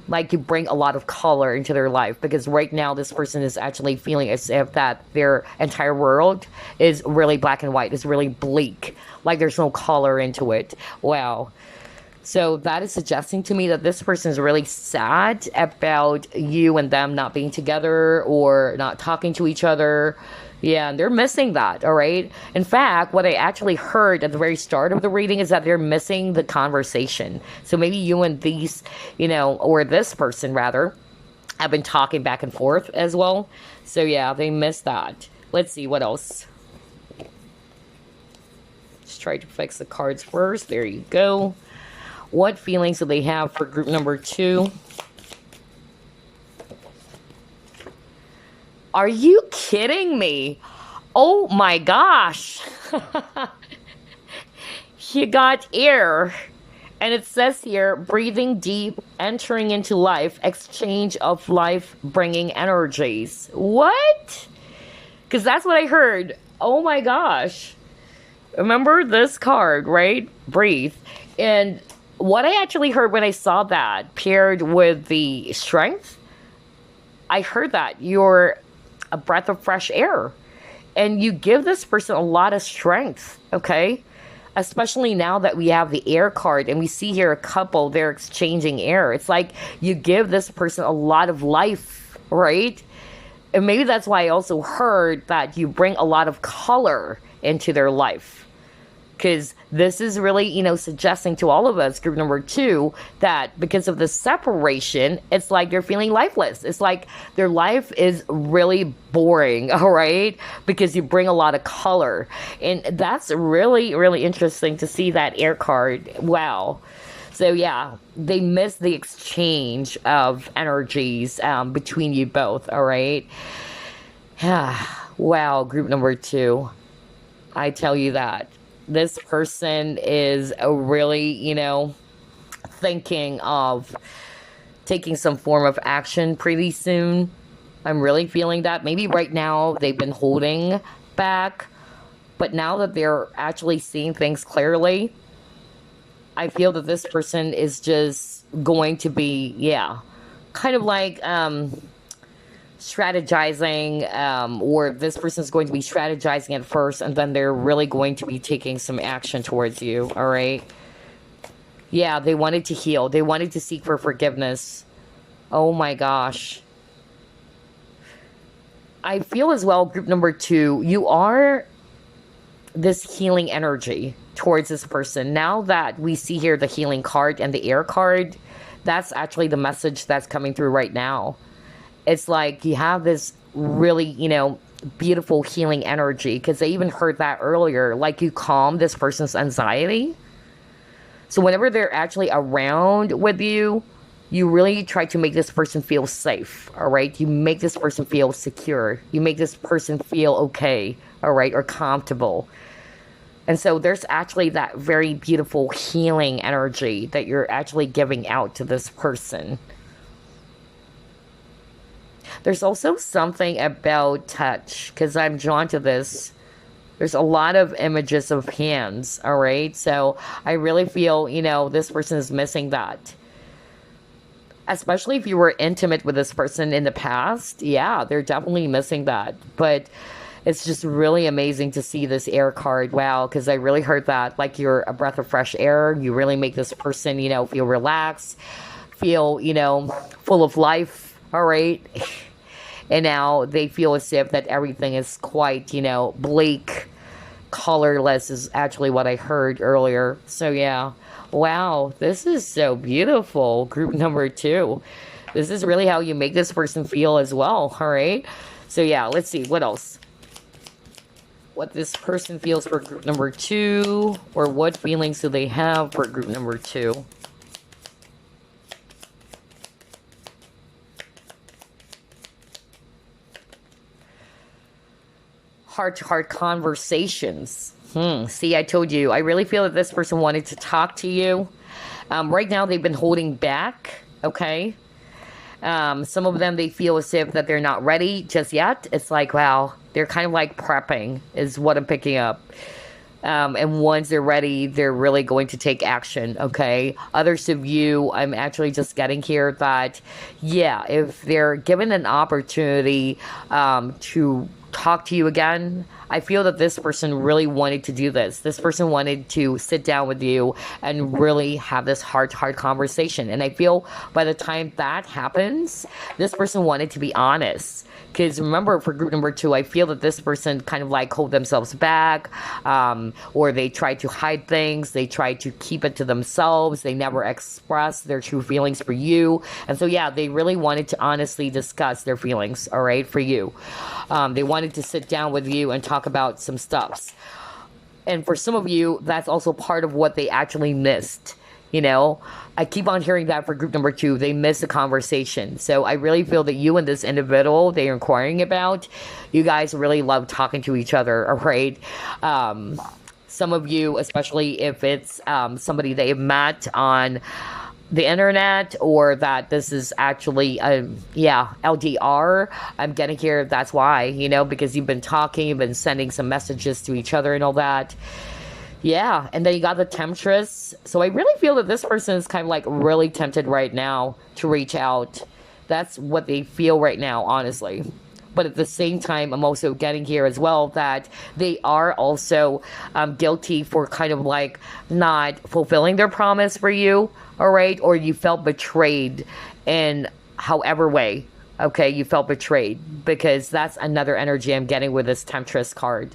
Like, you bring a lot of color into their life, because right now this person is actually feeling as if that their entire world is really black and white, is really bleak, like there's no color into it. Wow. So that is suggesting to me that this person is really sad about you and them not being together or not talking to each other. Yeah, and they're missing that, all right? In fact, what I actually heard at the very start of the reading is that they're missing the conversation. So maybe you and these, you know, or this person rather, have been talking back and forth as well. So yeah, they missed that. Let's see what else. Let's try to fix the cards first. There you go. What feelings do they have for group number 2? Are you kidding me? Oh my gosh. You got air. And it says here, breathing deep, entering into life, exchange of life-bringing energies. What? Because that's what I heard. Oh my gosh. Remember this card, right? Breathe. And what I actually heard when I saw that paired with the strength, I heard that you're a breath of fresh air. And you give this person a lot of strength, okay? Especially now that we have the air card and we see here a couple, they're exchanging air. It's like you give this person a lot of life, right? And maybe that's why I also heard that you bring a lot of color into their life. Because this is really, you know, suggesting to all of us, group number 2, that because of the separation, it's like they're feeling lifeless. It's like their life is really boring, all right? Because you bring a lot of color. And that's really, really interesting to see that air card. Wow. So yeah, they miss the exchange of energies between you both, all right? Wow, group number 2. I tell you that. This person is really, you know, thinking of taking some form of action pretty soon. I'm really feeling that. Maybe right now they've been holding back, but now that they're actually seeing things clearly, I feel that this person is just going to be, yeah, kind of like strategizing, or this person is going to be strategizing at first, and then they're really going to be taking some action towards you, all right? Yeah, they wanted to heal. They wanted to seek for forgiveness. Oh my gosh. I feel as well, group number 2, you are this healing energy towards this person. Now that we see here the healing card and the air card, that's actually the message that's coming through right now. It's like you have this really, you know, beautiful healing energy, because I even heard that earlier, like you calm this person's anxiety. So whenever they're actually around with you, you really try to make this person feel safe, all right? You make this person feel secure. You make this person feel okay, all right, or comfortable. And so there's actually that very beautiful healing energy that you're actually giving out to this person. There's also something about touch, because I'm drawn to this. There's a lot of images of hands, all right? So I really feel, you know, this person is missing that. Especially if you were intimate with this person in the past. Yeah, they're definitely missing that. But it's just really amazing to see this air card. Wow, because I really heard that. Like you're a breath of fresh air. You really make this person, you know, feel relaxed. Feel, you know, full of life, all right? And now they feel as if that everything is quite, you know, bleak, colorless is actually what I heard earlier. So yeah, wow, this is so beautiful. Group number 2. This is really how you make this person feel as well, all right? So yeah, let's see, what else? What this person feels for group number 2, or what feelings do they have for group number 2? Heart-to-heart conversations. See, I told you. I really feel that this person wanted to talk to you. Right now, they've been holding back, okay? Some of them, they feel as if that they're not ready just yet. It's like, wow, they're kind of like prepping is what I'm picking up. And once they're ready, they're really going to take action, okay? Others of you, I'm actually just getting here that, yeah, if they're given an opportunity to talk to you again, I feel that this person really wanted to do this. This person wanted to sit down with you and really have this heart-to-heart conversation. And I feel by the time that happens, this person wanted to be honest. Because remember, for group number 2, I feel that this person kind of like hold themselves back, or they try to hide things. They try to keep it to themselves. They never express their true feelings for you. And so, yeah, they really wanted to honestly discuss their feelings, all right, for you. They wanted to sit down with you and talk about some stuffs. And for some of you, that's also part of what they actually missed. You know, I keep on hearing that for group number 2, they missed the conversation. So I really feel that you and this individual they're inquiring about, you guys really love talking to each other, all right? Some of you, especially if it's somebody they've met on the internet, or that this is actually LDR, I'm getting here, that's why, because you've been talking, you've been sending some messages to each other and all that. Yeah, and then you got the temptress. So I really feel that this person is kind of like really tempted right now to reach out. That's what they feel right now, honestly. But at the same time, I'm also getting here as well that they are also guilty for kind of like not fulfilling their promise for you, all right? Or you felt betrayed in however way, okay? You felt betrayed, because that's another energy I'm getting with this temptress card.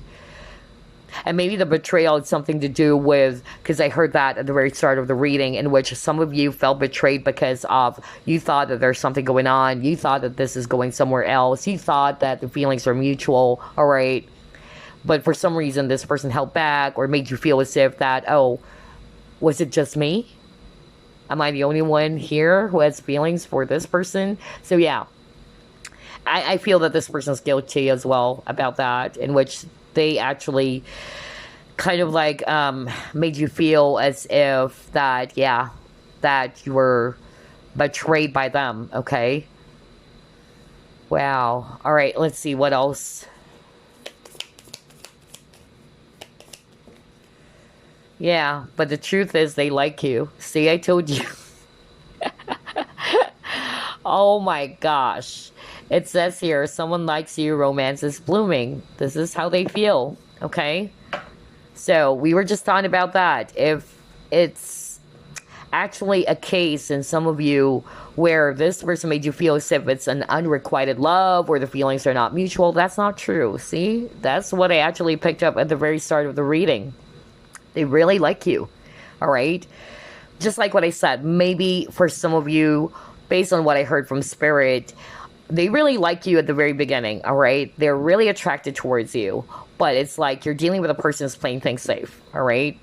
And maybe the betrayal had something to do with, because I heard that at the very start of the reading, in which some of you felt betrayed because of, you thought that there's something going on, you thought that this is going somewhere else, you thought that the feelings are mutual, all right? But for some reason, this person held back or made you feel as if that, oh, was it just me? Am I the only one here who has feelings for this person? So yeah, I feel that this person's guilty as well about that, in which they actually kind of like made you feel as if that, yeah, that you were betrayed by them, okay? Wow. All right, let's see what else. Yeah, but the truth is they like you. See, I told you. Oh my gosh. It says here, someone likes you, romance is blooming. This is how they feel, okay? So we were just talking about that. If it's actually a case in some of you where this person made you feel as if it's an unrequited love or the feelings are not mutual, that's not true. See? That's what I actually picked up at the very start of the reading. They really like you, all right? Just like what I said, maybe for some of you, based on what I heard from Spirit, they really like you at the very beginning, all right? They're really attracted towards you, but it's like you're dealing with a person who's playing things safe, all right?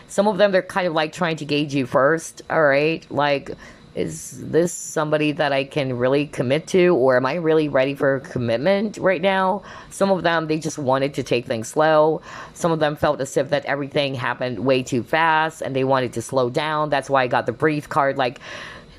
Some of them, they're kind of like trying to gauge you first, all right? Like, is this somebody that I can really commit to, or am I really ready for a commitment right now? Some of them, they just wanted to take things slow. Some of them felt as if that everything happened way too fast and they wanted to slow down. That's why I got the breathe card, like,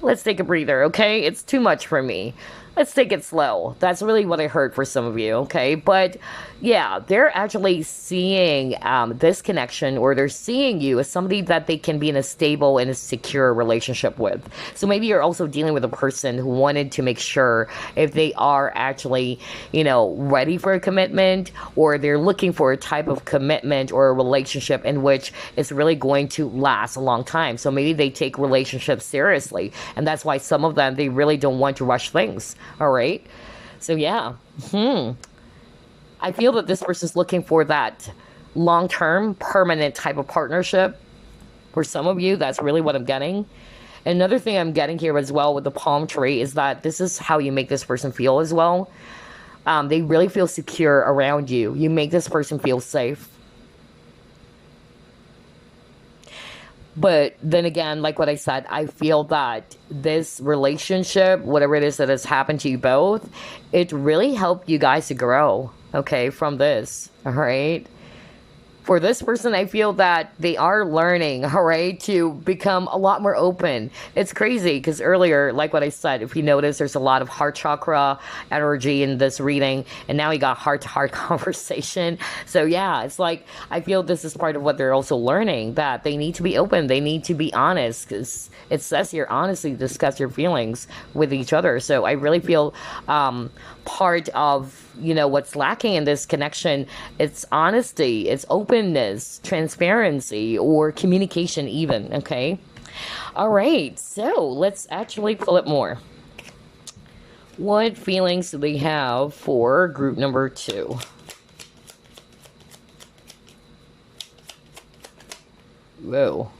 let's take a breather, okay? It's too much for me. Let's take it slow. That's really what I heard for some of you, okay? But yeah, they're actually seeing this connection, or they're seeing you as somebody that they can be in a stable and a secure relationship with. So maybe you're also dealing with a person who wanted to make sure if they are actually, ready for a commitment, or they're looking for a type of commitment or a relationship in which it's really going to last a long time. So maybe they take relationships seriously, and that's why some of them, they really don't want to rush things. All right. So yeah. I feel that this person's looking for that long-term, permanent type of partnership. For some of you, that's really what I'm getting. Another thing I'm getting here as well with the palm tree is that this is how you make this person feel as well. They really feel secure around you. You make this person feel safe. But then again, like what I said, I feel that this relationship, whatever it is that has happened to you both, it really helped you guys to grow, okay, from this, all right? For this person, I feel that they are learning, all right, to become a lot more open. It's crazy because earlier, like what I said, if you notice, there's a lot of heart chakra energy in this reading, and now we got heart-to-heart conversation. So yeah, it's like I feel this is part of what they're also learning, that they need to be open, they need to be honest, because it says here, honestly discuss your feelings with each other. So I really feel part of what's lacking in this connection, it's honesty, it's openness, transparency, or communication even, okay? All right, so let's actually pull it more. What feelings do they have for group number 2? Whoa.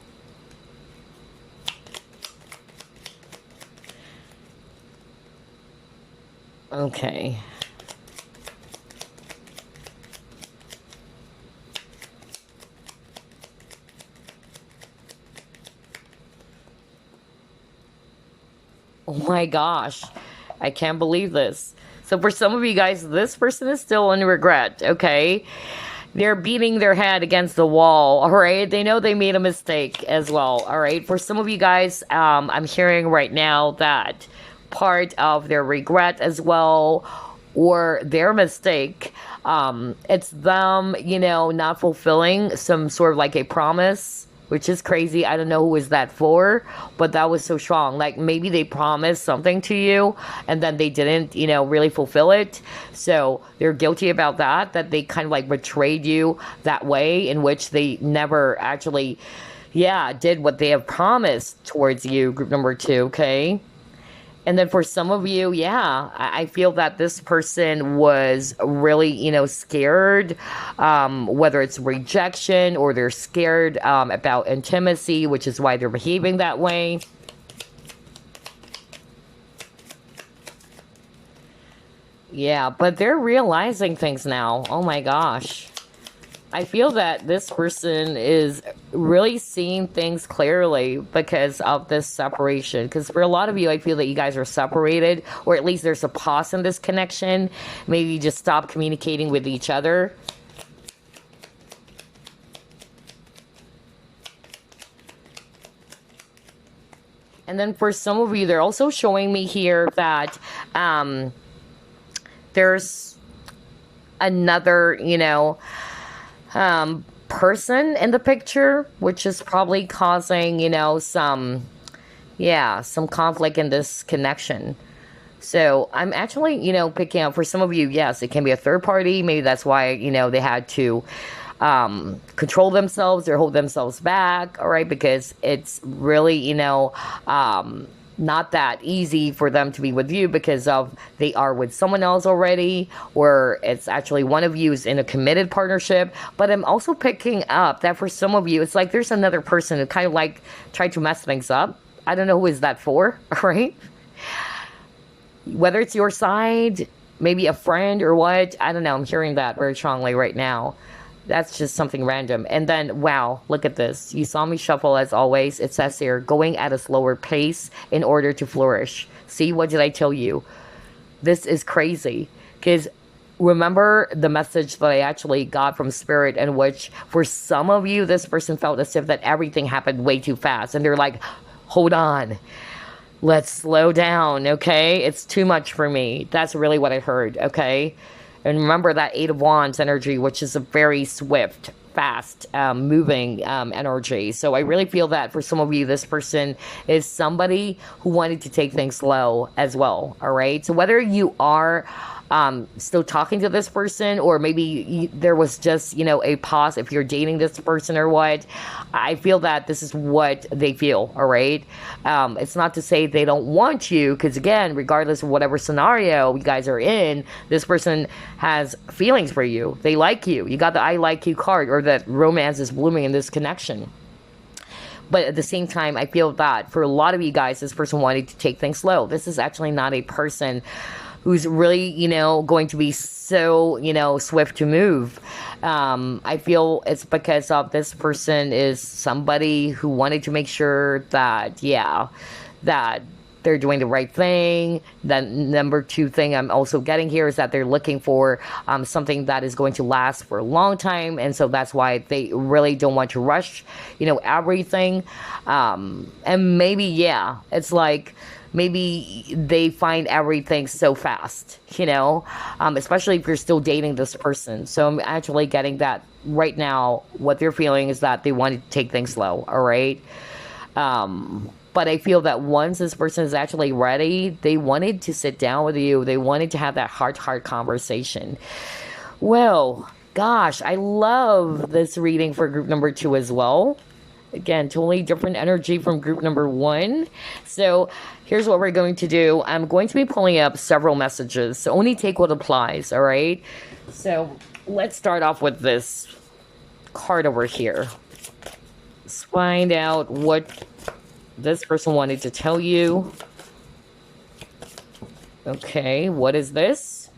Okay. Oh my gosh. I can't believe this. So for some of you guys, this person is still in regret, okay? They're beating their head against the wall, all right? They know they made a mistake as well, all right? For some of you guys, I'm hearing right now that part of their regret as well, or their mistake, it's them, not fulfilling some sort of like a promise, which is crazy. I don't know who is that for, but that was so strong. Like maybe they promised something to you and then they didn't, really fulfill it. So they're guilty about that they kind of like betrayed you that way, in which they never actually, did what they have promised towards you, group number 2, okay? And then for some of you, I feel that this person was really, scared, whether it's rejection or they're scared about intimacy, which is why they're behaving that way. Yeah, but they're realizing things now. Oh my gosh. I feel that this person is really seeing things clearly because of this separation. Because for a lot of you, I feel that you guys are separated, or at least there's a pause in this connection. Maybe you just stop communicating with each other. And then for some of you, they're also showing me here that there's another, person in the picture, which is probably causing, some conflict in this connection. So I'm actually, picking up for some of you, yes, it can be a third party. Maybe that's why, they had to control themselves or hold themselves back, all right, because it's really, not that easy for them to be with you because of they are with someone else already, or it's actually one of you is in a committed partnership. But I'm also picking up that for some of you, it's like there's another person who kind of like tried to mess things up. I don't know who is that for, all right? Whether it's your side, maybe a friend or what, I don't know. I'm hearing that very strongly right now. That's just something random. And then, wow, look at this. You saw me shuffle as always. It says here, going at a slower pace in order to flourish. See, what did I tell you? This is crazy. Because remember the message that I actually got from Spirit, in which for some of you, this person felt as if that everything happened way too fast. And they're like, hold on. Let's slow down, okay? It's too much for me. That's really what I heard, okay? And remember that 8 of Wands energy, which is a very swift, fast, moving energy. So I really feel that for some of you, this person is somebody who wanted to take things slow as well, all right? So whether you are still talking to this person, or maybe there was just, a pause if you're dating this person or what, I feel that this is what they feel, all right? It's not to say they don't want you, because again, regardless of whatever scenario you guys are in, this person has feelings for you. They like you. You got the I like you card, or that romance is blooming in this connection. But at the same time, I feel that for a lot of you guys, this person wanted to take things slow. This is actually not a person who's really, going to be so, swift to move. I feel it's because of this person is somebody who wanted to make sure that, that they're doing the right thing. The number 2 thing I'm also getting here is that they're looking for something that is going to last for a long time. And so that's why they really don't want to rush, everything. And maybe, it's like, maybe they find everything so fast, especially if you're still dating this person. So I'm actually getting that right now. What they're feeling is that they want to take things slow, all right? But I feel that once this person is actually ready, they wanted to sit down with you. They wanted to have that heart-to-heart conversation. Well, gosh, I love this reading for group number 2 as well. Again, totally different energy from group number 1. So here's what we're going to do. I'm going to be pulling up several messages. So only take what applies, all right? So let's start off with this card over here. Let's find out what this person wanted to tell you. Okay, what is this?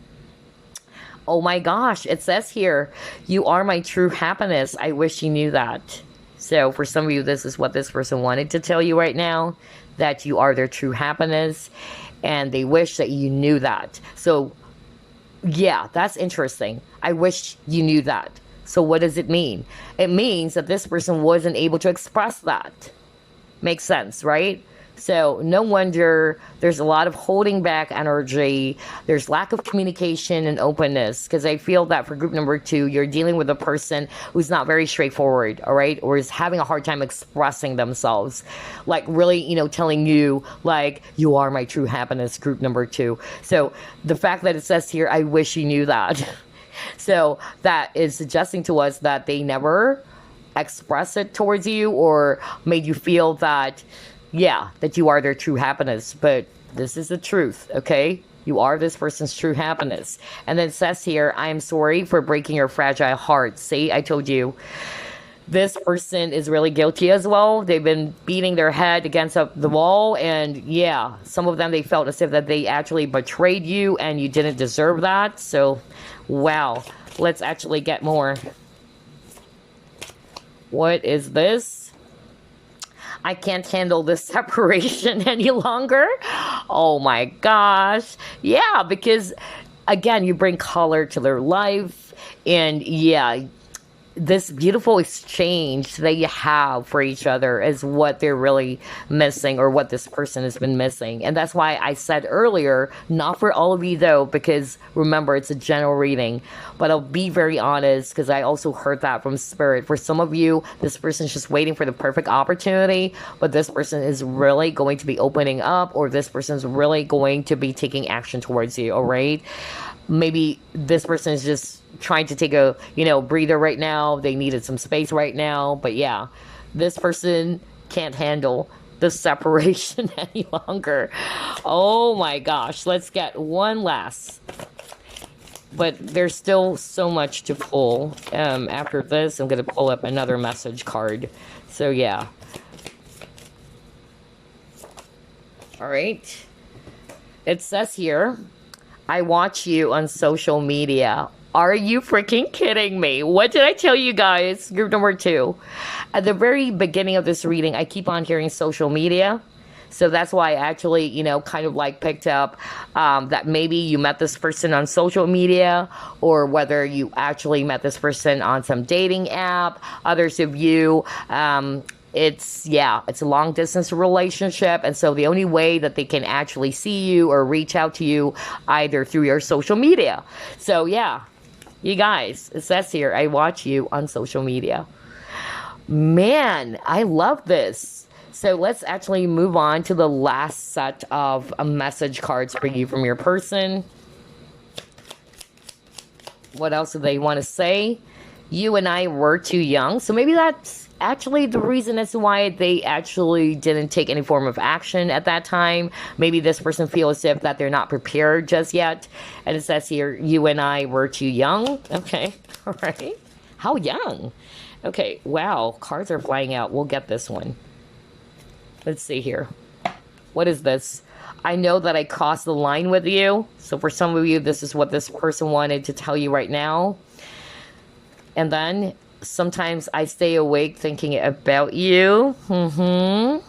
Oh my gosh, it says here, you are my true happiness. I wish you knew that. So for some of you, this is what this person wanted to tell you right now. that you are their true happiness, and they wish that you knew that. So yeah, that's interesting. I wish you knew that. So what does it mean? It means that this person wasn't able to express that. Makes sense, right? So no wonder there's a lot of holding back energy. There's lack of communication and openness, because I feel that for group number 2, you're dealing with a person who's not very straightforward, all right? Or is having a hard time expressing themselves. Like really, telling you like, you are my true happiness, group number 2. So the fact that it says here, I wish you knew that. So that is suggesting to us that they never express it towards you or made you feel that, yeah, that you are their true happiness. But this is the truth, okay? You are this person's true happiness. And then it says here, I am sorry for breaking your fragile heart. See, I told you. This person is really guilty as well. They've been beating their head against the wall. And yeah, some of them, they felt as if that they actually betrayed you and you didn't deserve that. So, wow. Let's actually get more. What is this? I can't handle this separation any longer. Oh my gosh. Yeah, because again, you bring color to their life. And yeah, this beautiful exchange that you have for each other is what they're really missing, or what this person has been missing. And that's why I said earlier, not for all of you though, because remember, it's a general reading. But I'll be very honest, because I also heard that from Spirit. For some of you, this person's just waiting for the perfect opportunity, but this person is really going to be opening up, or this person's really going to be taking action towards you, all right? Maybe this person is just trying to take a, breather right now. They needed some space right now. But yeah, this person can't handle the separation any longer. Oh my gosh. Let's get one last. But there's still so much to pull. After this, I'm going to pull up another message card. So yeah. All right. It says here, I watch you on social media. Are you freaking kidding me? What did I tell you guys? Group number 2. At the very beginning of this reading, I keep on hearing social media. So that's why I actually, kind of like picked up that maybe you met this person on social media, or whether you actually met this person on some dating app. Others of you, it's a long distance relationship. And so the only way that they can actually see you or reach out to you either through your social media. So yeah, you guys, it says here, I watch you on social media. Man, I love this. So let's actually move on to the last set of message cards for you from your person. What else do they want to say? You and I were too young. So maybe that's actually the reason as to why they actually didn't take any form of action at that time. Maybe this person feels as if that they're not prepared just yet. And it says here, you and I were too young. Okay. All right. How young? Okay. Wow. Cards are flying out. We'll get this one. Let's see here. What is this? I know that I crossed the line with you. So for some of you, this is what this person wanted to tell you right now. And then sometimes I stay awake thinking about you. And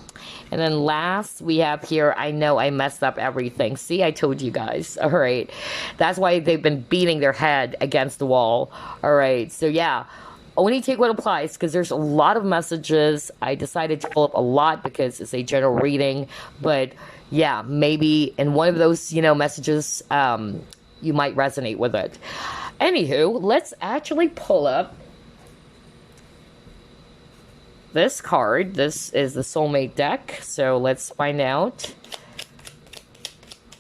then last we have here, I know I messed up everything. See, I told you guys. All right. That's why they've been beating their head against the wall. All right. So yeah, only take what applies, because there's a lot of messages. I decided to pull up a lot because it's a general reading. But yeah, maybe in one of those, messages, you might resonate with it. Anywho, let's actually pull up this card. This is the soulmate deck. So let's find out,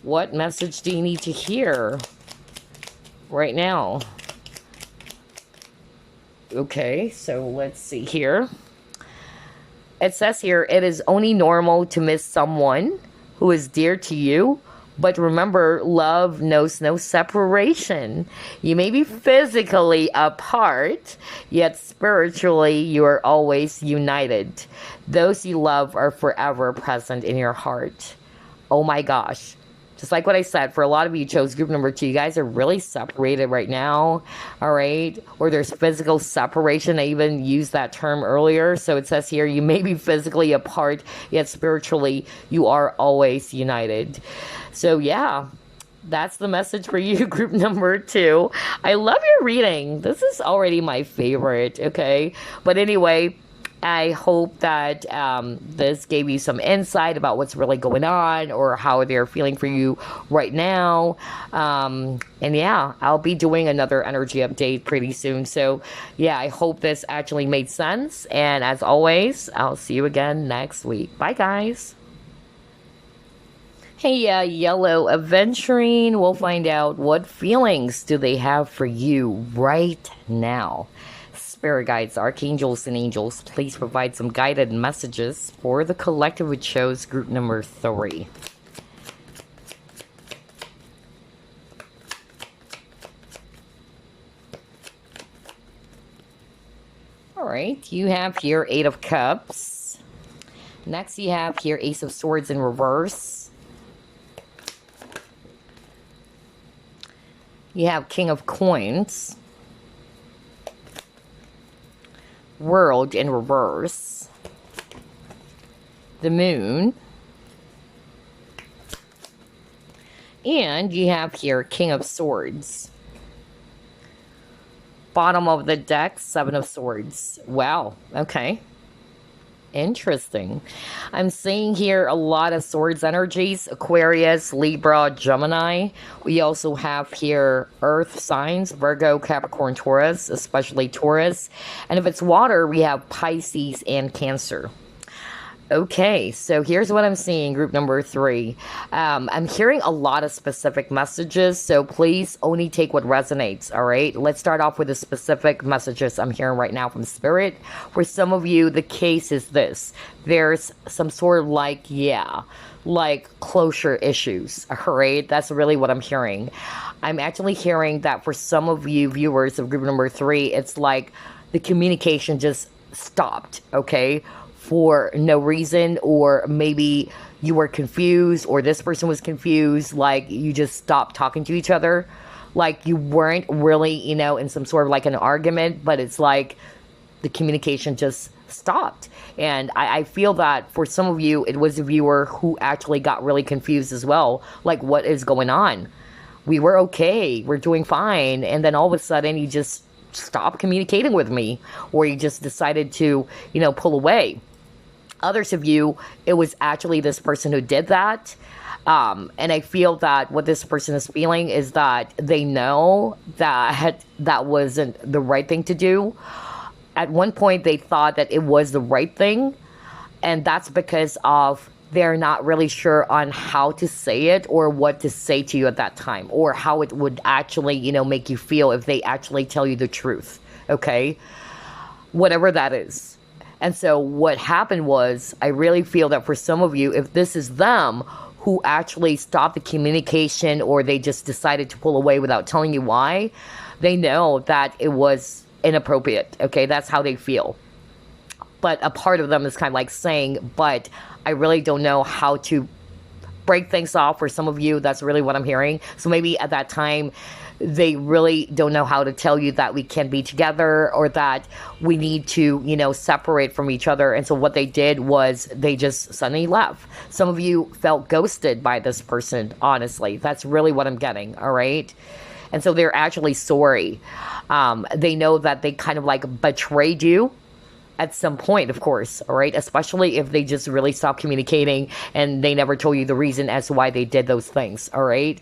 what message do you need to hear right now? Okay, so let's see here. It says here, it is only normal to miss someone who is dear to you. But remember, love knows no separation. You may be physically apart, yet spiritually you are always united. Those you love are forever present in your heart. Oh my gosh. Just like what I said, for a lot of you chose group number 2, you guys are really separated right now, all right? Or there's physical separation. I even used that term earlier. So it says here, you may be physically apart, yet spiritually, you are always united. So yeah, that's the message for you, group number 2. I love your reading. This is already my favorite, okay? But anyway, I hope that this gave you some insight about what's really going on or how they're feeling for you right now. And yeah, I'll be doing another energy update pretty soon. So yeah, I hope this actually made sense. And as always, I'll see you again next week. Bye, guys. Hey, yellow Aventurine, we'll find out what feelings do they have for you right now. Spirit guides, archangels, and angels, please provide some guided messages for the collective who chose group number 3. All right, you have here 8 of Cups. Next, you have here Ace of Swords in reverse. You have King of Coins. World in reverse, the Moon, and you have here King of Swords. Bottom of the deck, 7 of Swords. Wow, okay. Interesting. I'm seeing here a lot of swords energies, Aquarius, Libra, Gemini. We also have here earth signs, Virgo, Capricorn, Taurus, especially Taurus. And if it's water, we have Pisces and Cancer. Okay, so here's what I'm seeing, group number 3. I'm hearing a lot of specific messages, so please only take what resonates, all right? Let's start off with the specific messages I'm hearing right now from Spirit. For some of you, the case is this. There's some sort of like closure issues, all right? That's really what I'm hearing. I'm actually hearing that for some of you viewers of group number 3, it's like the communication just stopped, okay? For no reason, or maybe you were confused, or this person was confused, like you just stopped talking to each other, like you weren't really, in some sort of like an argument, but it's like the communication just stopped. And I feel that for some of you, it was a viewer who actually got really confused as well, like what is going on? We were okay, we're doing fine, and then all of a sudden you just stopped communicating with me, or you just decided to, pull away. Others of you, it was actually this person who did that. And I feel that what this person is feeling is that they know that that wasn't the right thing to do. At one point, they thought that it was the right thing. And that's because of they're not really sure on how to say it or what to say to you at that time, or how it would actually, make you feel if they actually tell you the truth. Okay? Whatever that is. And so what happened was, I really feel that for some of you, if this is them who actually stopped the communication, or they just decided to pull away without telling you why, they know that it was inappropriate. Okay, that's how they feel. But a part of them is kind of like saying, but I really don't know how to break things off. For some of you, that's really what I'm hearing. So maybe at that time, they really don't know how to tell you that we can be together, or that we need to, separate from each other. And so what they did was they just suddenly left. Some of you felt ghosted by this person, honestly. That's really what I'm getting, all right? And so they're actually sorry. They know that they kind of like betrayed you at some point, of course, all right? Especially if they just really stopped communicating and they never told you the reason as to why they did those things, all right?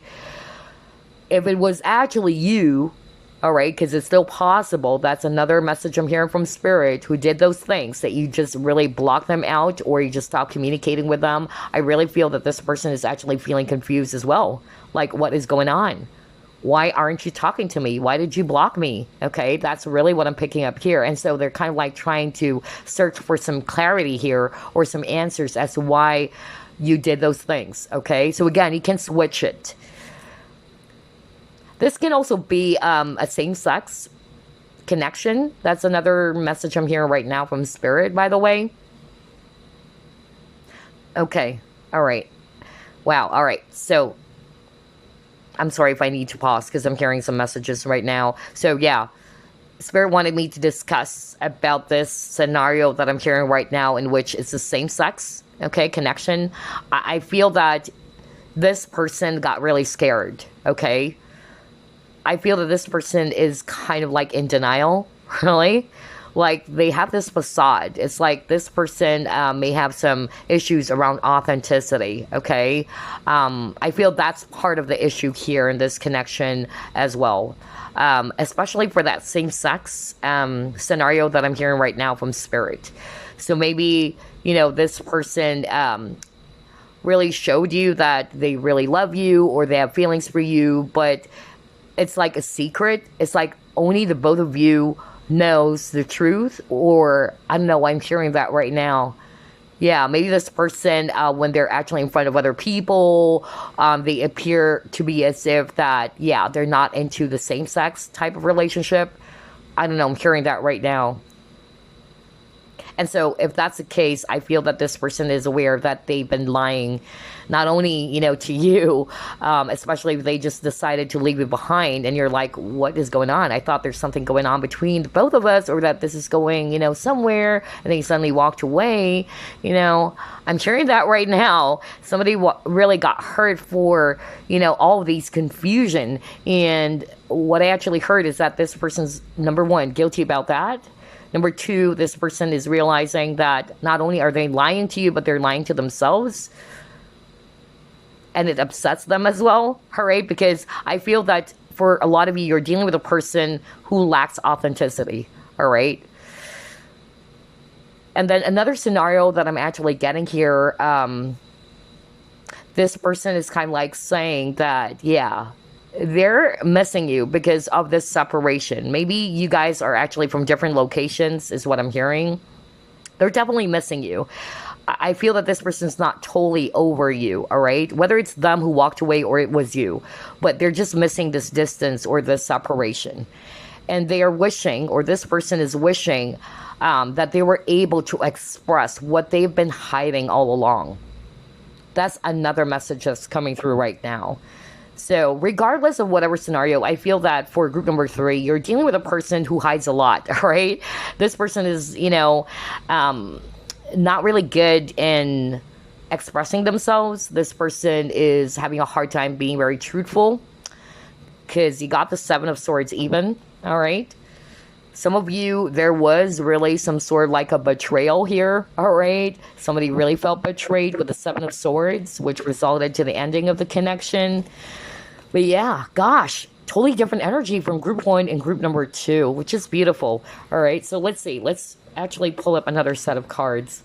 If it was actually you, all right, because it's still possible, that's another message I'm hearing from Spirit, who did those things, that you just really blocked them out, or you just stopped communicating with them. I really feel that this person is actually feeling confused as well. Like, what is going on? Why aren't you talking to me? Why did you block me? Okay, that's really what I'm picking up here. And so they're kind of like trying to search for some clarity here, or some answers as to why you did those things, okay? So again, you can switch it. This can also be a same-sex connection. That's another message I'm hearing right now from Spirit, by the way. Okay. All right. Wow. All right. So I'm sorry if I need to pause because I'm hearing some messages right now. So yeah, Spirit wanted me to discuss about this scenario that I'm hearing right now, in which it's the same sex, okay, connection. I feel that this person got really scared, okay? I feel that this person is kind of like in denial, really. Like they have this facade. It's like this person may have some issues around authenticity, okay? I feel that's part of the issue here in this connection as well. Especially for that same sex scenario that I'm hearing right now from Spirit. So maybe, this person really showed you that they really love you or they have feelings for you, but it's like a secret. It's like only the both of you knows the truth, or I don't know, I'm hearing that right now. Yeah, maybe this person, when they're actually in front of other people, they appear to be as if that, yeah, they're not into the same sex type of relationship. I don't know, I'm hearing that right now. And so if that's the case, I feel that this person is aware that they've been lying, not only, to you, especially if they just decided to leave you behind and you're like, what is going on? I thought there's something going on between both of us, or that this is going, somewhere, and then you suddenly walked away. I'm hearing that right now. Somebody really got hurt for, all of these confusion. And what I actually heard is that this person's, number one, guilty about that. Number two, this person is realizing that not only are they lying to you, but they're lying to themselves. And it upsets them as well, all right? Because I feel that for a lot of you, you're dealing with a person who lacks authenticity, all right? And then another scenario that I'm actually getting here, this person is kind of like saying that, yeah, they're missing you because of this separation. Maybe you guys are actually from different locations, is what I'm hearing. They're definitely missing you. I feel that this person's not totally over you, all right? Whether it's them who walked away or it was you, but they're just missing this distance or this separation. And they are wishing, or this person is wishing, that they were able to express what they've been hiding all along. That's another message that's coming through right now. So regardless of whatever scenario, I feel that for group number 3, you're dealing with a person who hides a lot, right? This person is, not really good in expressing themselves. This person is having a hard time being very truthful because you got the 7 of Swords even, all right? Some of you, there was really some sort of like a betrayal here, all right? Somebody really felt betrayed with the 7 of Swords, which resulted to the ending of the connection. But yeah, gosh, totally different energy from group 1 and group number 2, which is beautiful. All right, so let's see. Let's actually pull up another set of cards.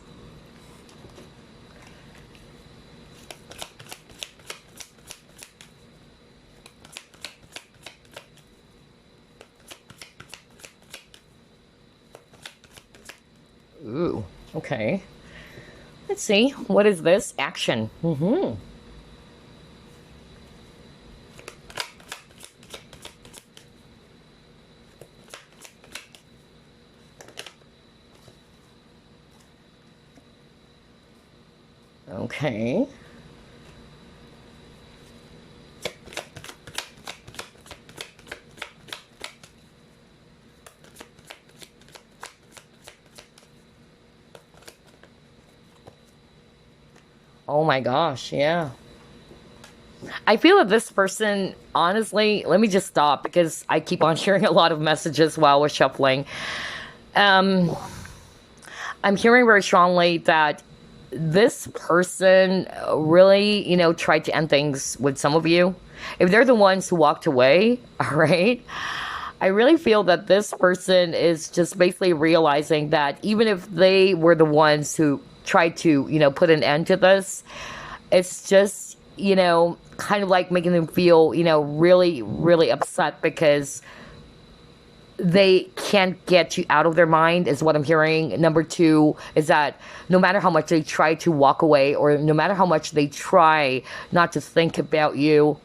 Ooh, okay. Let's see. What is this? Action. Okay. Oh my gosh, yeah. I feel that this person, honestly, let me just stop because I keep on hearing a lot of messages while we're shuffling. I'm hearing very strongly that this person really, tried to end things with some of you. If they're the ones who walked away, all right, I really feel that this person is just basically realizing that even if they were the ones who tried to, put an end to this, it's just, kind of like making them feel, really, really upset because they can't get you out of their mind, is what I'm hearing. Number 2 is that no matter how much they try to walk away, or no matter how much they try not to think about you,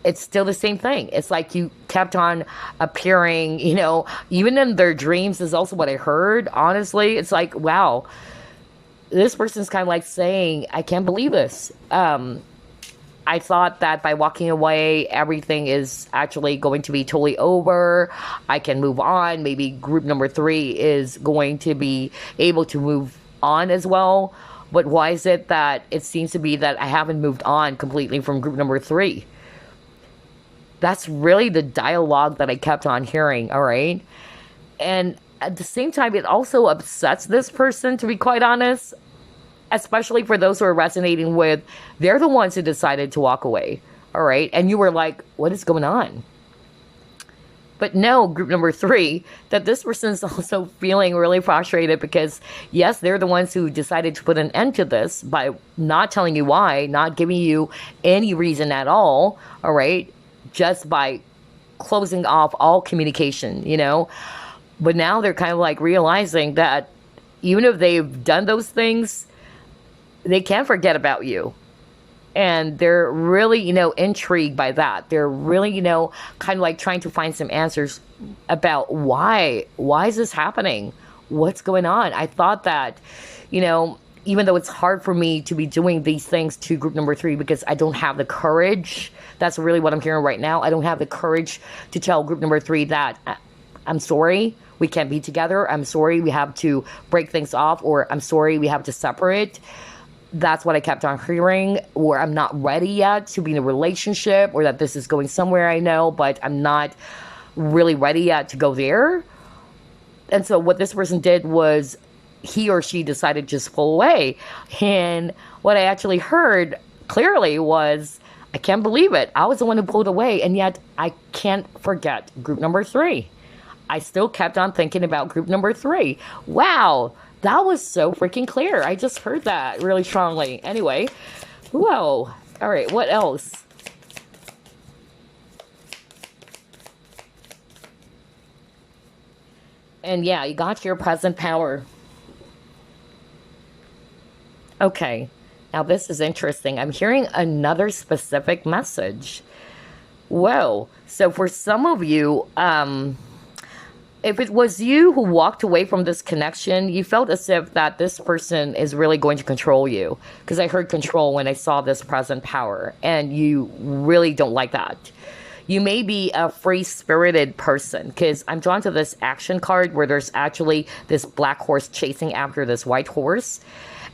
it's still the same thing. It's like you kept on appearing, even in their dreams is also what I heard. Honestly, it's like, wow, this person's kind of like saying, I can't believe this. I thought that by walking away, everything is actually going to be totally over. I can move on. Maybe group number 3 is going to be able to move on as well. But why is it that it seems to be that I haven't moved on completely from group number 3? That's really the dialogue that I kept on hearing, all right? And at the same time, it also upsets this person, to be quite honest, especially for those who are resonating with, they're the ones who decided to walk away, all right? And you were like, what is going on? But no, group number 3, that this person is also feeling really frustrated because, yes, they're the ones who decided to put an end to this by not telling you why, not giving you any reason at all right? Just by closing off all communication, But now they're kind of like realizing that even if they've done those things, they can't forget about you. And they're really, intrigued by that. They're really, kind of like trying to find some answers about why is this happening? What's going on? I thought that, even though it's hard for me to be doing these things to group number 3 because I don't have the courage. That's really what I'm hearing right now. I don't have the courage to tell group number 3 that I'm sorry, we can't be together. I'm sorry, we have to break things off, or I'm sorry, we have to separate. That's what I kept on hearing, or I'm not ready yet to be in a relationship, or that this is going somewhere I know, but I'm not really ready yet to go there. And so what this person did was he or she decided to just pull away. And what I actually heard clearly was, I can't believe it. I was the one who pulled away, and yet I can't forget group number 3. I still kept on thinking about group number 3. Wow. That was so freaking clear. I just heard that really strongly. Anyway, whoa. All right, what else? And yeah, you got your present power. Okay, now this is interesting. I'm hearing another specific message. Whoa. So for some of you, if it was you who walked away from this connection, you felt as if that this person is really going to control you. Because I heard control when I saw this present power. And you really don't like that. You may be a free-spirited person. Because I'm drawn to this action card where there's actually this black horse chasing after this white horse.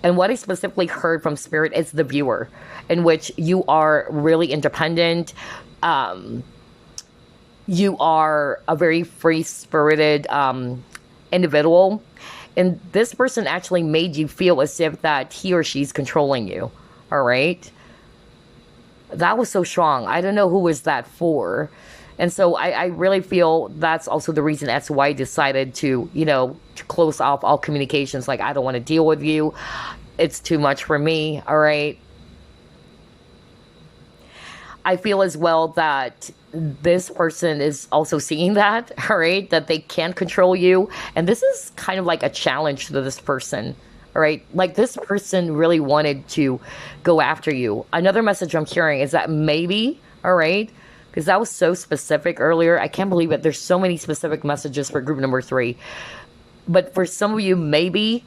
And what I specifically heard from Spirit is the viewer. In which you are really independent. You are a very free-spirited individual. And this person actually made you feel as if that he or she's controlling you. All right? That was so strong. I don't know who was that for. And so I really feel that's also the reason as to why I decided to, to close off all communications. Like, I don't want to deal with you. It's too much for me. All right? I feel as well that this person is also seeing that, all right, that they can't control you. And this is kind of like a challenge to this person, all right? Like, this person really wanted to go after you. Another message I'm hearing is that maybe, all right, because that was so specific earlier. I can't believe it. There's so many specific messages for group number 3. But for some of you, maybe,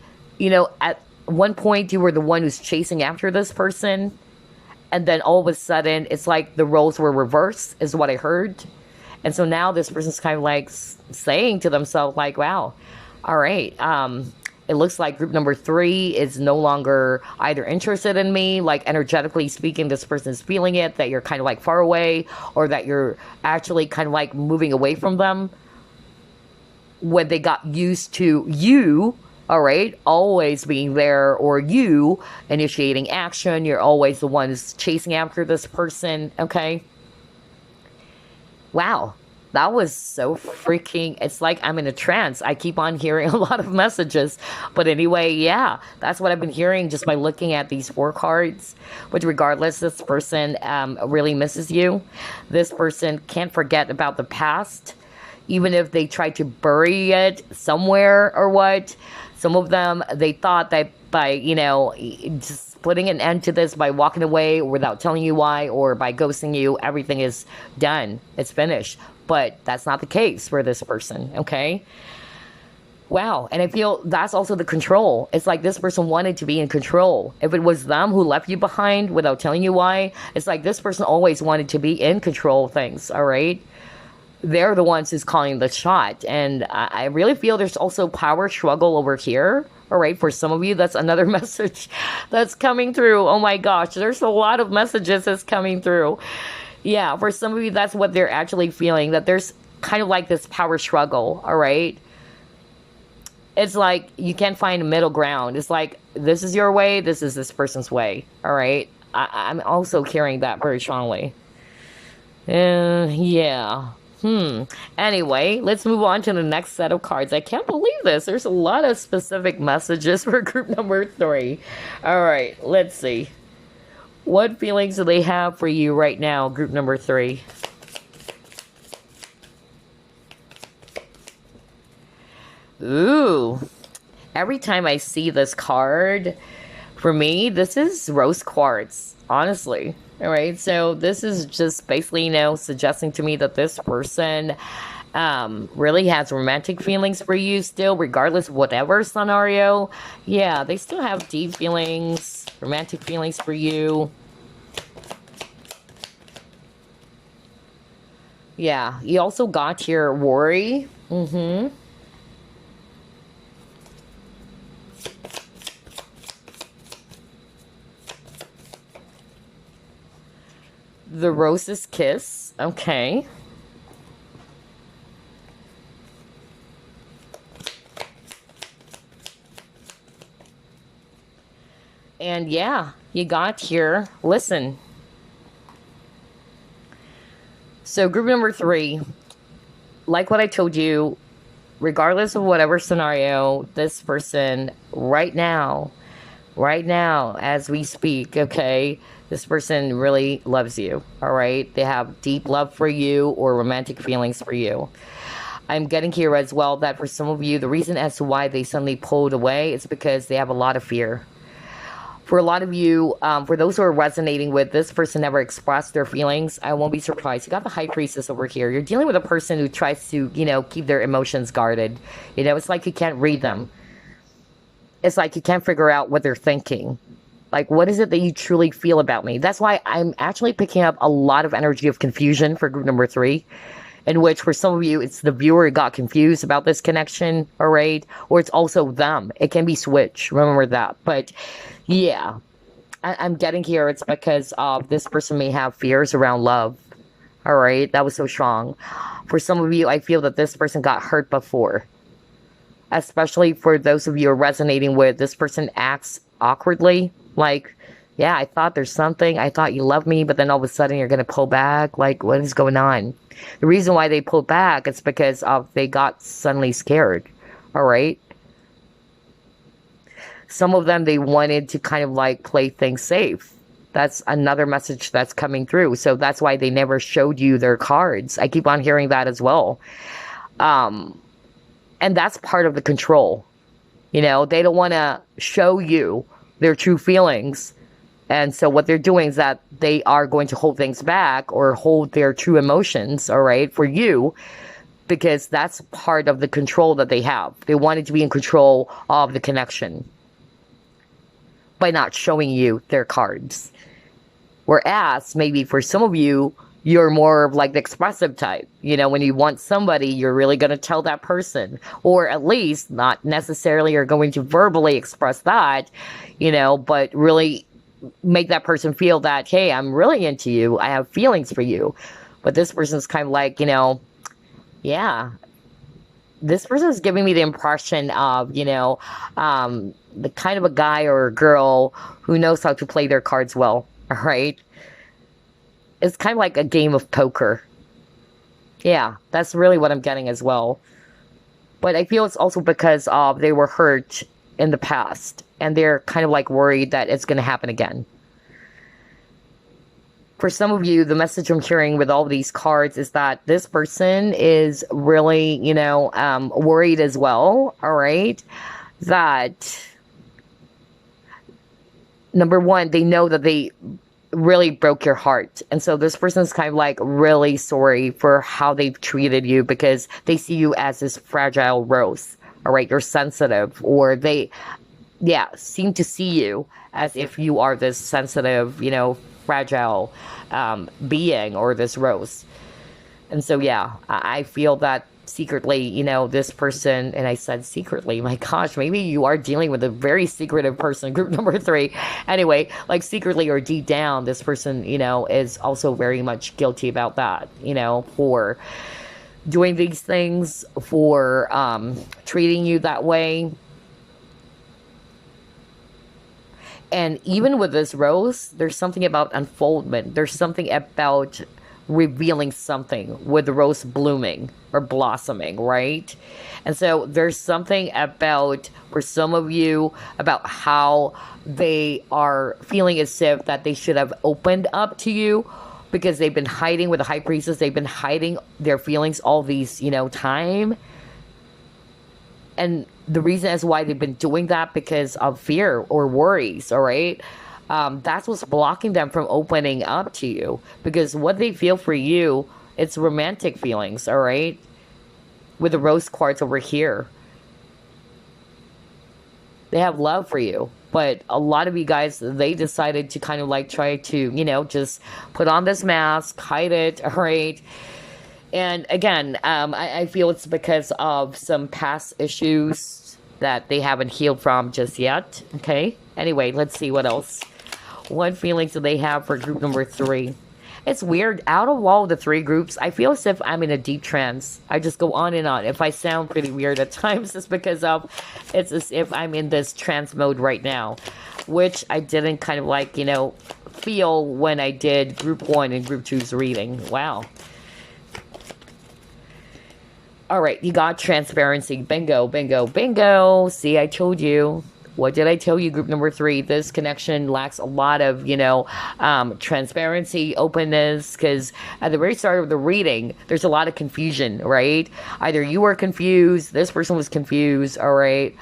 at one point you were the one who's chasing after this person. And then all of a sudden, it's like the roles were reversed, is what I heard. And so now this person's kind of like saying to themselves, like, wow, all right, it looks like group number 3 is no longer either interested in me, like energetically speaking, this person is feeling it, that you're kind of like far away, or that you're actually kind of like moving away from them when they got used to you. All right, always being there, or you initiating action. You're always the one who's chasing after this person, okay? Wow, that was so freaking, it's like I'm in a trance. I keep on hearing a lot of messages. But anyway, yeah, that's what I've been hearing just by looking at these 4 cards. But regardless, this person really misses you. This person can't forget about the past, even if they try to bury it somewhere or what. Some of them, they thought that by, just putting an end to this by walking away without telling you why, or by ghosting you, everything is done. It's finished. But that's not the case for this person, okay? Wow. And I feel that's also the control. It's like this person wanted to be in control. If it was them who left you behind without telling you why, it's like this person always wanted to be in control of things. All right. They're the ones who's calling the shot. And I really feel there's also power struggle over here. All right. For some of you, that's another message that's coming through. Oh my gosh. There's a lot of messages that's coming through. Yeah. For some of you, that's what they're actually feeling, that there's kind of like this power struggle. All right. It's like you can't find a middle ground. It's like this is your way, this is this person's way. All right. I'm also carrying that very strongly. Yeah. Anyway, let's move on to the next set of cards. I can't believe this. There's a lot of specific messages for group number 3. All right, let's see. What feelings do they have for you right now, group number 3? Ooh. Every time I see this card, for me, this is rose quartz, honestly. All right, so this is just basically, suggesting to me that this person really has romantic feelings for you still, regardless of whatever scenario. Yeah, they still have deep feelings, romantic feelings for you. Yeah, you also got your worry. The rose's kiss. Okay. And yeah, you got here. Listen. So group number 3, like what I told you, regardless of whatever scenario, this person right now, as we speak, okay, this person really loves you, all right? They have deep love for you or romantic feelings for you. I'm getting here as well that for some of you, the reason as to why they suddenly pulled away is because they have a lot of fear. For a lot of you, for those who are resonating with this person never expressed their feelings, I won't be surprised. You got the High Priestess over here. You're dealing with a person who tries to, keep their emotions guarded. It's like you can't read them. It's like you can't figure out what they're thinking. Like, what is it that you truly feel about me? That's why I'm actually picking up a lot of energy of confusion for group number 3, in which for some of you, it's the viewer who got confused about this connection, all right? Or it's also them. It can be switched. Remember that. But yeah, I'm getting here. It's because this person may have fears around love. All right. That was so strong. For some of you, I feel that this person got hurt before. Especially for those of you who are resonating with this person acts awkwardly. Like, yeah, I thought there's something. I thought you loved me, but then all of a sudden you're going to pull back. Like, what is going on? The reason why they pulled back is because they got suddenly scared. All right. Some of them, they wanted to kind of like play things safe. That's another message that's coming through. So that's why they never showed you their cards. I keep on hearing that as well. And that's part of the control. They don't want to show you their true feelings. And so what they're doing is that they are going to hold things back or hold their true emotions, all right, for you, because that's part of the control that they have. They wanted to be in control of the connection by not showing you their cards. Whereas maybe for some of you, you're more of like the expressive type. When you want somebody, you're really going to tell that person, or at least not necessarily are going to verbally express that, but really make that person feel that, hey, I'm really into you. I have feelings for you. But this person's kind of like, yeah, this person is giving me the impression of, the kind of a guy or a girl who knows how to play their cards well. All right. It's kind of like a game of poker. Yeah, that's really what I'm getting as well. But I feel it's also because they were hurt in the past and they're kind of like worried that it's going to happen again. For some of you, the message I'm hearing with all of these cards is that this person is really, worried as well. All right. That, number one, they know that they really broke your heart. And so this person is kind of like really sorry for how they've treated you because they see you as this fragile rose. All right, you're sensitive, or they, yeah, seem to see you as if you are this sensitive, fragile being, or this rose. And so, yeah, I feel that secretly, this person, and I said secretly, my gosh, maybe you are dealing with a very secretive person, group number 3. Anyway, like secretly or deep down, this person, is also very much guilty about that, for doing these things, for treating you that way. And even with this rose, there's something about unfoldment. There's something about revealing something with the rose blooming or blossoming, right? And so there's something about, for some of you, about how they are feeling as if that they should have opened up to you, because they've been hiding with the high priestess. They've been hiding their feelings all these, time. And the reason as why they've been doing that, because of fear or worries, all right? That's what's blocking them from opening up to you. Because what they feel for you, it's romantic feelings, all right? With the rose quartz over here. They have love for you. But a lot of you guys, they decided to kind of like try to, just put on this mask, hide it, all right? And again, I feel it's because of some past issues that they haven't healed from just yet. Okay. Anyway, let's see what else. What feelings do they have for group number 3? It's weird. Out of all the 3 groups, I feel as if I'm in a deep trance. I just go on and on. If I sound pretty weird at times, it's because of, it's as if I'm in this trance mode right now, which I didn't kind of like, feel when I did group 1 and group 2's reading. Wow. All right, you got transparency. Bingo, bingo, bingo. See, I told you. What did I tell you, group number 3? This connection lacks a lot of, transparency, openness, because at the very start of the reading, there's a lot of confusion, right? Either you were confused, this person was confused, all right?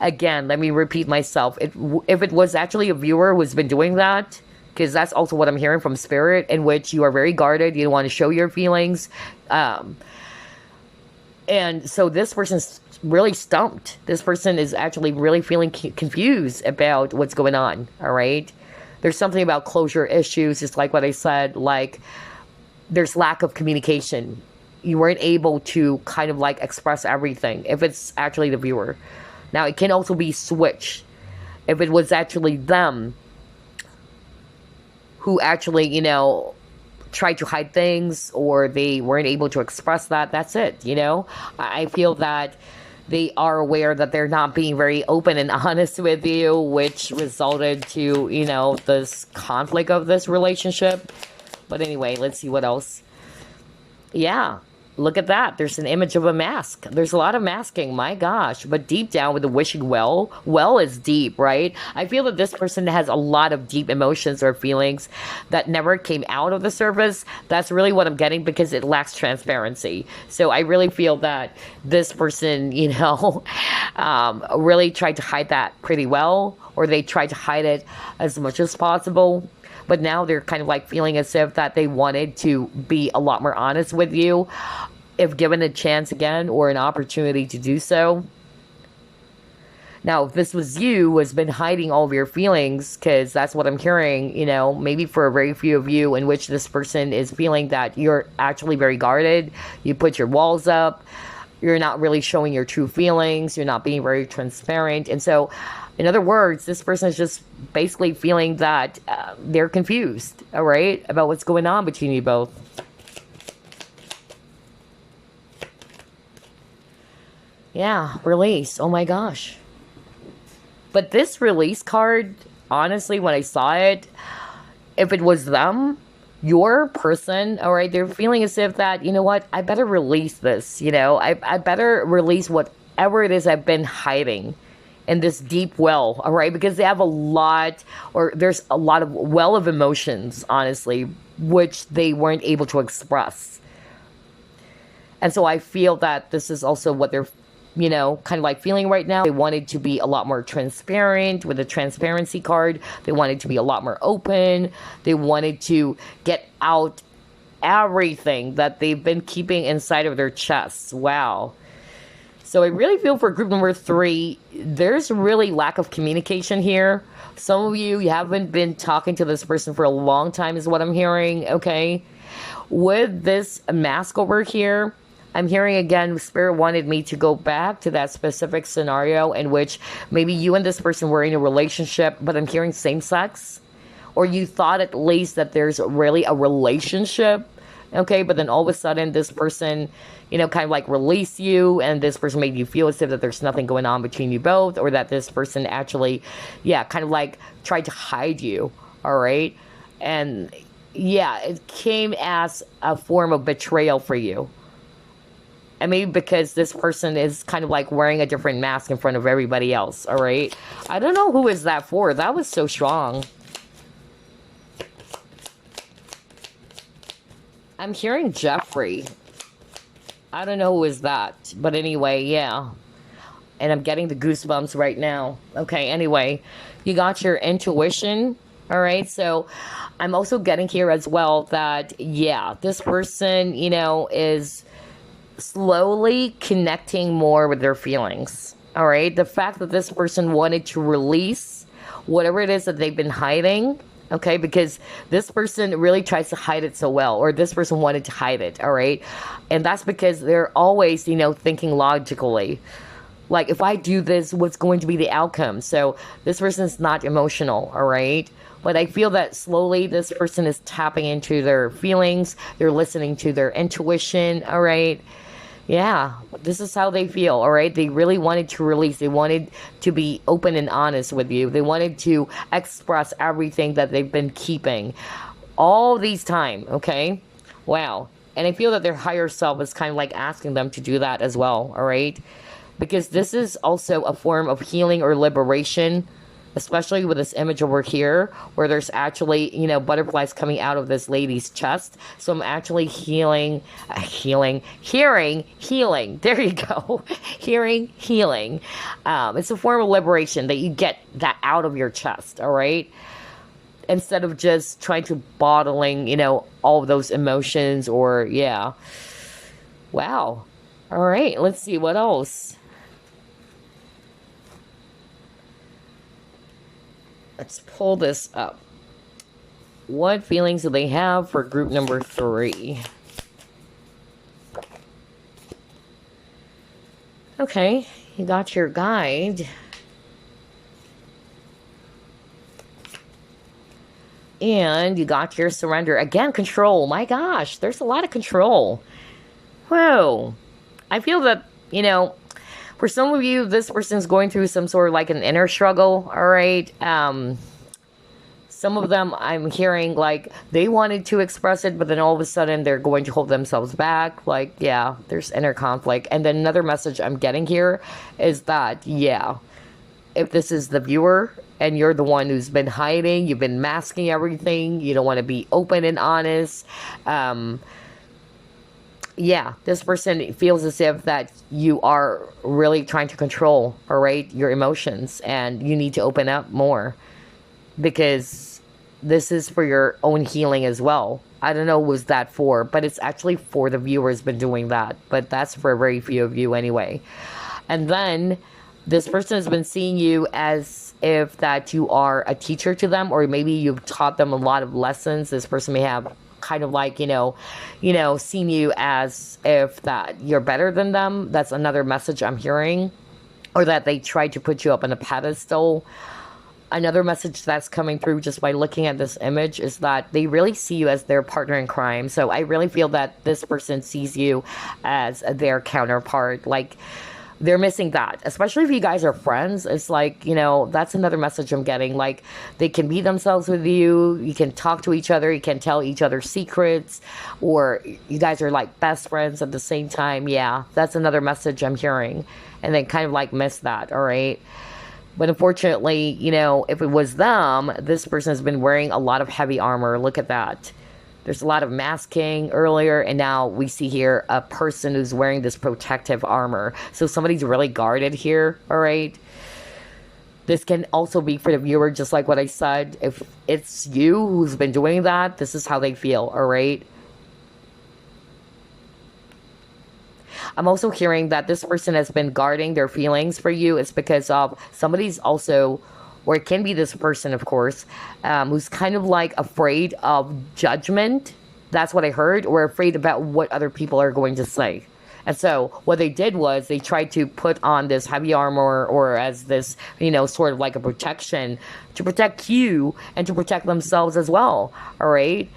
Again, let me repeat myself. If it was actually a viewer who's been doing that, because that's also what I'm hearing from Spirit, in which you are very guarded, you don't want to show your feelings, and so this person's really stumped. This person is actually really feeling confused about what's going on, all right? There's something about closure issues, just like what I said, like there's lack of communication. You weren't able to kind of like express everything, if it's actually the viewer. Now, it can also be switched. If it was actually them who actually, tried to hide things, or they weren't able to express that, that's it, I feel that they are aware that they're not being very open and honest with you, which resulted to, this conflict of this relationship. But anyway, let's see what else. Yeah. Look at that. There's an image of a mask. There's a lot of masking. My gosh. But deep down with the wishing well is deep, right? I feel that this person has a lot of deep emotions or feelings that never came out of the surface. That's really what I'm getting, because it lacks transparency. So I really feel that this person, really tried to hide that pretty well, or they tried to hide it as much as possible. But now they're kind of like feeling as if that they wanted to be a lot more honest with you, if given a chance again, or an opportunity to do so. Now, if this was you who has been hiding all of your feelings, because that's what I'm hearing, maybe for a very few of you, in which this person is feeling that you're actually very guarded, you put your walls up, you're not really showing your true feelings, you're not being very transparent. And so, in other words, this person is just basically feeling that they're confused, all right, about what's going on between you both. Yeah, release. Oh my gosh. But this release card, honestly, when I saw it, if it was them, your person, all right, they're feeling as if that, you know what, I better release this, I better release whatever it is I've been hiding in this deep well, all right, because they have a lot, or there's a lot of well of emotions, honestly, which they weren't able to express. And so I feel that this is also what they're, kind of like feeling right now. They wanted to be a lot more transparent with the transparency card. They wanted to be a lot more open. They wanted to get out everything that they've been keeping inside of their chests. Wow. So I really feel for group number 3, there's really lack of communication here. Some of you haven't been talking to this person for a long time is what I'm hearing, okay? With this mask over here, I'm hearing again, Spirit wanted me to go back to that specific scenario in which maybe you and this person were in a relationship, but I'm hearing same sex. Or you thought at least that there's really a relationship, okay? But then all of a sudden this person, kind of like released you, and this person made you feel as if that there's nothing going on between you both, or that this person actually, kind of like tried to hide you, all right? And yeah, it came as a form of betrayal for you. And maybe because this person is kind of like wearing a different mask in front of everybody else, all right? I don't know who is that for. That was so strong. I'm hearing Jeffrey. I don't know who is that. But anyway, yeah. And I'm getting the goosebumps right now. Okay, anyway. You got your intuition. All right, so I'm also getting here as well that, yeah, this person, is slowly connecting more with their feelings. All right, the fact that this person wanted to release whatever it is that they've been hiding, okay, because this person really tries to hide it so well, or this person wanted to hide it, all right, and that's because they're always, thinking logically. Like, if I do this, what's going to be the outcome? So this person's not emotional, all right? But I feel that slowly this person is tapping into their feelings. They're listening to their intuition, all right? Yeah, this is how they feel, all right? They really wanted to release. They wanted to be open and honest with you. They wanted to express everything that they've been keeping all these time, okay? Wow. And I feel that their higher self is kind of like asking them to do that as well, all right? Because this is also a form of healing or liberation, especially with this image over here, where there's actually, butterflies coming out of this lady's chest. So I'm actually hearing. There you go. Healing. It's a form of liberation that you get that out of your chest, all right? Instead of just trying to bottling, all of those emotions or, yeah. Wow. All right, let's see what else. Let's pull this up. What feelings do they have for group number 3? Okay, you got your guide. And you got your surrender. Again, control. My gosh, there's a lot of control. Whoa. I feel that, for some of you, this person's going through some sort of like an inner struggle, all right? Some of them, I'm hearing like they wanted to express it, but then all of a sudden they're going to hold themselves back. Like, yeah, there's inner conflict. And then another message I'm getting here is that, yeah, if this is the viewer and you're the one who's been hiding, you've been masking everything, you don't want to be open and honest, yeah, this person feels as if that you are really trying to control, all right, your emotions, and you need to open up more because this is for your own healing as well. I don't know what was that for, but it's actually for the viewers been doing that, but that's for very few of you anyway. And then this person has been seeing you as if that you are a teacher to them, or maybe you've taught them a lot of lessons. This person may have kind of like, seen you as if that you're better than them. That's another message I'm hearing. Or that they tried to put you up on a pedestal. Another message that's coming through just by looking at this image is that they really see you as their partner in crime. So I really feel that this person sees you as their counterpart. Like, they're missing that, especially if you guys are friends. It's like, that's another message I'm getting. Like, they can be themselves with you. You can talk to each other. You can tell each other secrets, or you guys are like best friends at the same time. Yeah, that's another message I'm hearing. And they kind of like miss that. All right. But unfortunately, if it was them, this person has been wearing a lot of heavy armor. Look at that. There's a lot of masking earlier, and now we see here a person who's wearing this protective armor. So somebody's really guarded here, all right? This can also be for the viewer, just like what I said. If it's you who's been doing that, this is how they feel, all right? I'm also hearing that this person has been guarding their feelings for you. It's because of somebody's also, or it can be this person, of course, who's kind of like afraid of judgment. That's what I heard, or afraid about what other people are going to say. And so what they did was they tried to put on this heavy armor, or as this, sort of like a protection to protect you and to protect themselves as well. All right.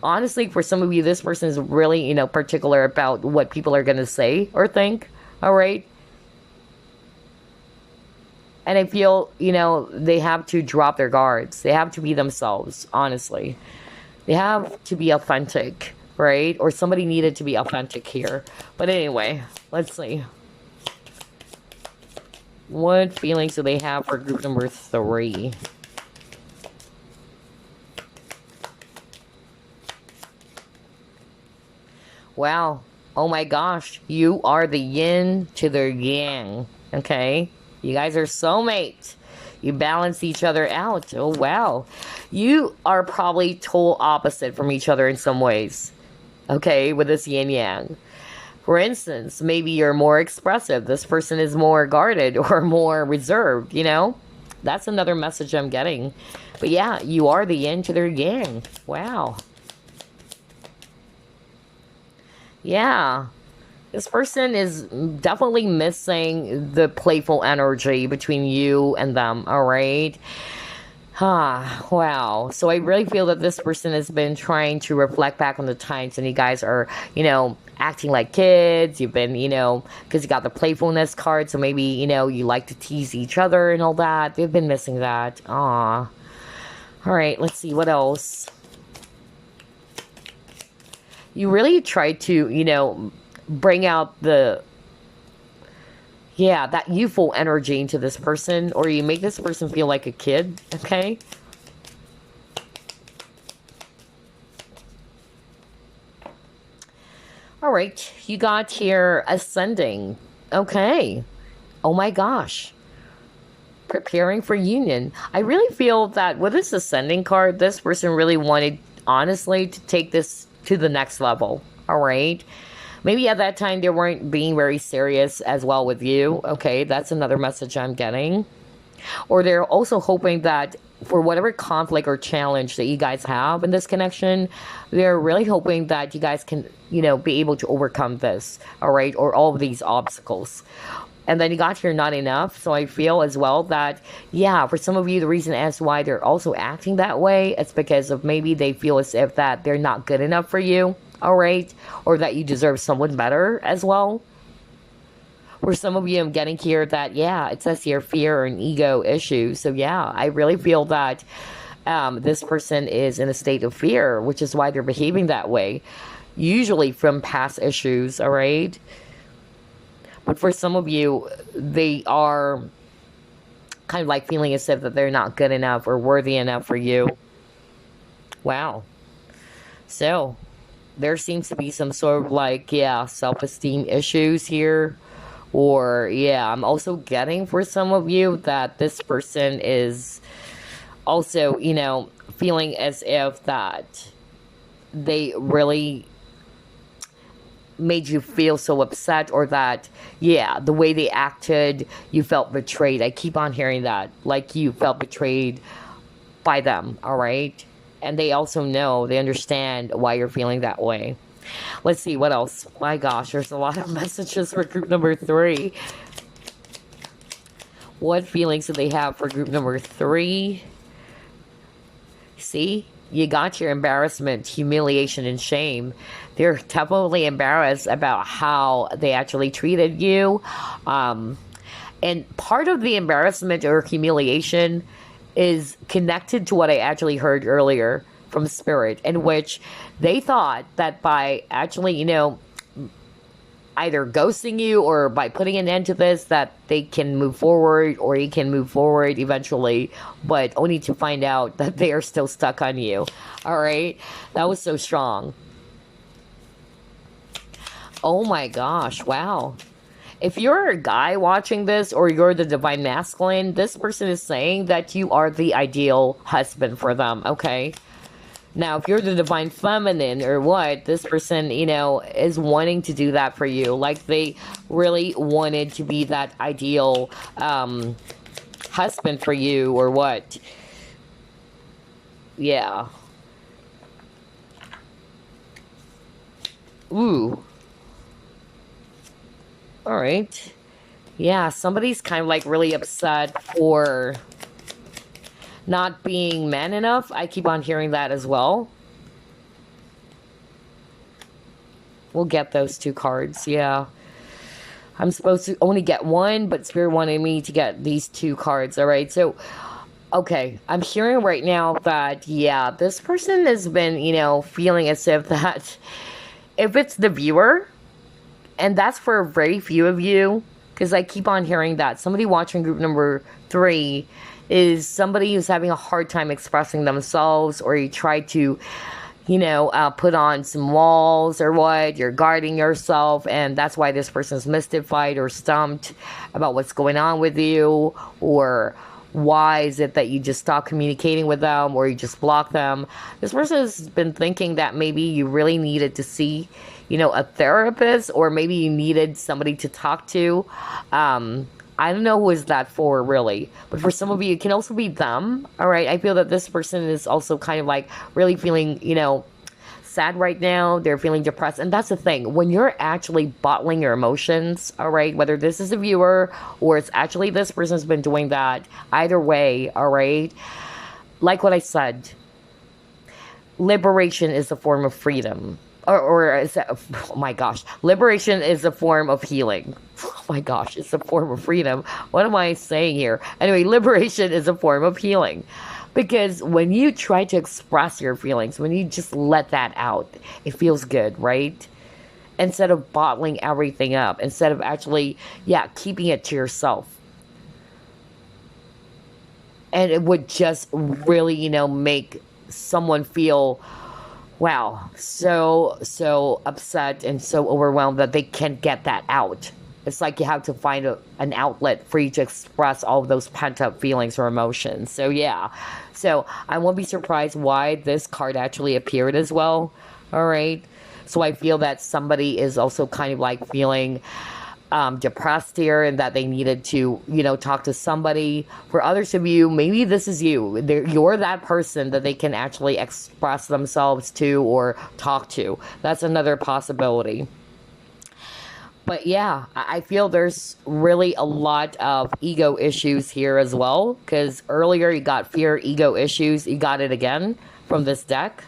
Honestly, for some of you, this person is really, particular about what people are going to say or think. All right. And I feel, they have to drop their guards. They have to be themselves, honestly. They have to be authentic, right? Or somebody needed to be authentic here. But anyway, let's see. What feelings do they have for group number 3? Wow. Oh my gosh. You are the yin to their yang. Okay? You guys are soulmates. You balance each other out. Oh, wow. You are probably total opposite from each other in some ways. Okay, with this yin yang. For instance, maybe you're more expressive. This person is more guarded or more reserved, That's another message I'm getting. But yeah, you are the yin to their yang. Wow. Yeah. This person is definitely missing the playful energy between you and them, all right? Wow. So I really feel that this person has been trying to reflect back on the times and you guys are, acting like kids. You've been, because you got the playfulness card, so maybe, you like to tease each other and all that. They've been missing that. All right, let's see, what else? You really tried to, bring out that youthful energy into this person, or you make this person feel like a kid, okay? All right, you got here ascending. Okay. Oh my gosh. Preparing for union. I really feel that with this ascending card, this person really wanted, honestly, to take this to the next level. All right. Maybe at that time they weren't being very serious as well with you. Okay, that's another message I'm getting. Or they're also hoping that for whatever conflict or challenge that you guys have in this connection, they're really hoping that you guys can, be able to overcome this, all right, or all of these obstacles. And then you got here not enough. So I feel as well that, for some of you, the reason as why they're also acting that way is because of maybe they feel as if that they're not good enough for you. All right, or that you deserve someone better as well. For some of you, I'm getting here that, it says here fear and ego issues. So I really feel that this person is in a state of fear, which is why they're behaving that way. Usually from past issues, all right? But for some of you, they are kind of like feeling as if that they're not good enough or worthy enough for you. Wow. So there seems to be some sort of like, self-esteem issues here. Or, I'm also getting for some of you that this person is also, feeling as if that they really made you feel so upset, or that, the way they acted, you felt betrayed. I keep on hearing that, like you felt betrayed by them, all right? And they also know, they understand why you're feeling that way. Let's see, what else? My gosh, there's a lot of messages for group number 3. What feelings do they have for group number 3? See? You got your embarrassment, humiliation, and shame. They're definitely embarrassed about how they actually treated you. And part of the embarrassment or humiliation is connected to what I actually heard earlier from Spirit, in which they thought that by actually, either ghosting you or by putting an end to this, that they can move forward, or you can move forward eventually, but only to find out that they are still stuck on you. All right? That was so strong. Oh my gosh, wow. If you're a guy watching this, or you're the divine masculine, this person is saying that you are the ideal husband for them, okay? Now, if you're the divine feminine or what, this person, is wanting to do that for you. Like they really wanted to be that ideal husband for you or what. Yeah. Ooh. All right. Yeah, somebody's kind of like really upset for not being man enough. I keep on hearing that as well. We'll get those two cards. Yeah. I'm supposed to only get one, but Spirit wanted me to get these two cards. All right. So, okay. I'm hearing right now that, yeah, this person has been, feeling as if that if it's the viewer, and that's for very few of you, because I keep on hearing that somebody watching group number 3 is somebody who's having a hard time expressing themselves, or you try to put on some walls or what, you're guarding yourself, and that's why this person's mystified or stumped about what's going on with you, or why is it that you just stop communicating with them or you just block them. This person has been thinking that maybe you really needed to see, a therapist, or maybe you needed somebody to talk to. I don't know who is that for, really. But for some of you, it can also be them. All right. I feel that this person is also kind of like really feeling, sad right now. They're feeling depressed. And that's the thing. When you're actually bottling your emotions, all right, whether this is a viewer or it's actually this person's been doing that, either way, all right, like what I said, liberation is a form of freedom. Or is that, oh my gosh, liberation is a form of healing. Oh my gosh, it's a form of freedom. What am I saying here? Anyway, liberation is a form of healing. Because when you try to express your feelings, when you just let that out, it feels good, right? Instead of bottling everything up, instead of actually, keeping it to yourself. And it would just really, make someone feel, wow, so upset and so overwhelmed that they can't get that out. It's like you have to find an outlet for you to express all of those pent-up feelings or emotions. So, yeah. So, I won't be surprised why this card actually appeared as well. All right. So, I feel that somebody is also kind of like feeling depressed here, and that they needed to, talk to somebody. For others of you, maybe this is you. You're that person that they can actually express themselves to or talk to. That's another possibility. But yeah, I feel there's really a lot of ego issues here as well. Because earlier you got fear, ego issues. You got it again from this deck.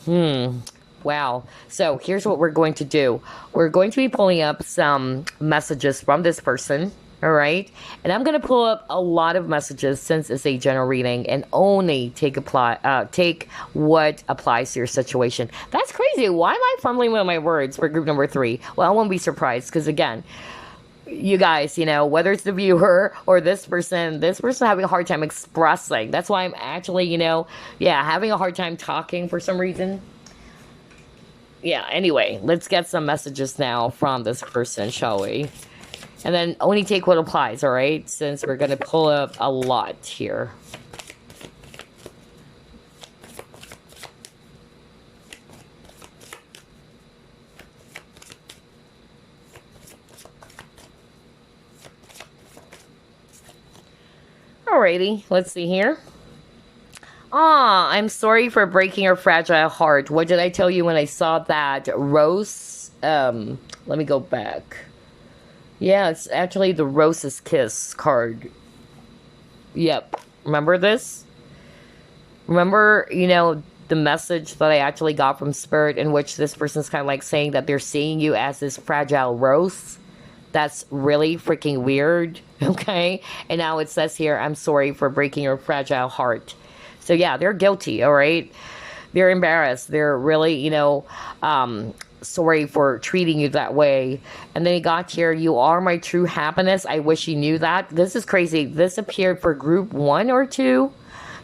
Wow. So here's what we're going to do. We're going to be pulling up some messages from this person. All right. And I'm going to pull up a lot of messages since it's a general reading, and only take what applies to your situation. That's crazy. Why am I fumbling with my words for group number 3? Well, I won't be surprised, because again, you guys, whether it's the viewer or this person having a hard time expressing. That's why I'm actually, having a hard time talking for some reason. Yeah, anyway, let's get some messages now from this person, shall we? And then only take what applies, all right? Since we're going to pull up a lot here. Alrighty, let's see here. I'm sorry for breaking your fragile heart. What did I tell you when I saw that rose? Let me go back. Yeah, it's actually the Rose's Kiss card. Yep. Remember this? Remember, the message that I actually got from Spirit, in which this person's kind of like saying that they're seeing you as this fragile rose? That's really freaking weird, okay? And now it says here, I'm sorry for breaking your fragile heart. So yeah, they're guilty, all right? They're embarrassed. They're really, sorry for treating you that way. And then he got here, you are my true happiness. I wish you knew that. This is crazy. This appeared for group 1 or 2.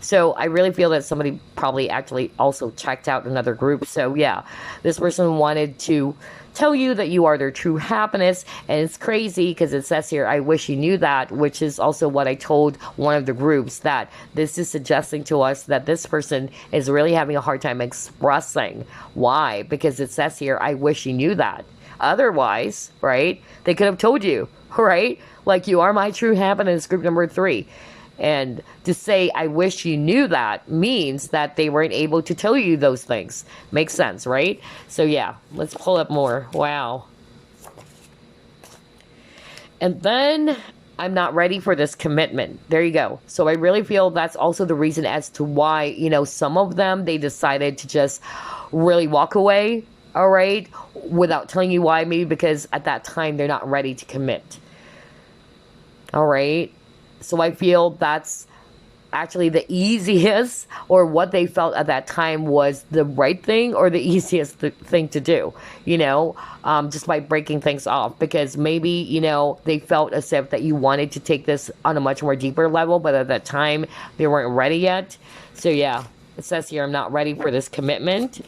So I really feel that somebody probably actually also checked out another group. So yeah, this person wanted to tell you that you are their true happiness. And it's crazy because it says here, I wish you knew that, which is also what I told one of the groups, that this is suggesting to us that this person is really having a hard time expressing. Why? Because it says here, I wish you knew that. Otherwise, right, they could have told you, right? Like, you are my true happiness, group number 3. And to say, I wish you knew that, means that they weren't able to tell you those things. Makes sense, right? So yeah, let's pull up more. Wow. And then, I'm not ready for this commitment. There you go. So I really feel that's also the reason as to why, you know, some of them, they decided to just really walk away, all right, without telling you why. Maybe because at that time, they're not ready to commit. All right. So I feel that's actually the easiest, or what they felt at that time was the right thing or the easiest thing to do, you know, just by breaking things off. Because maybe, you know, they felt as if that you wanted to take this on a much more deeper level, but at that time they weren't ready yet. So yeah, it says here, I'm not ready for this commitment.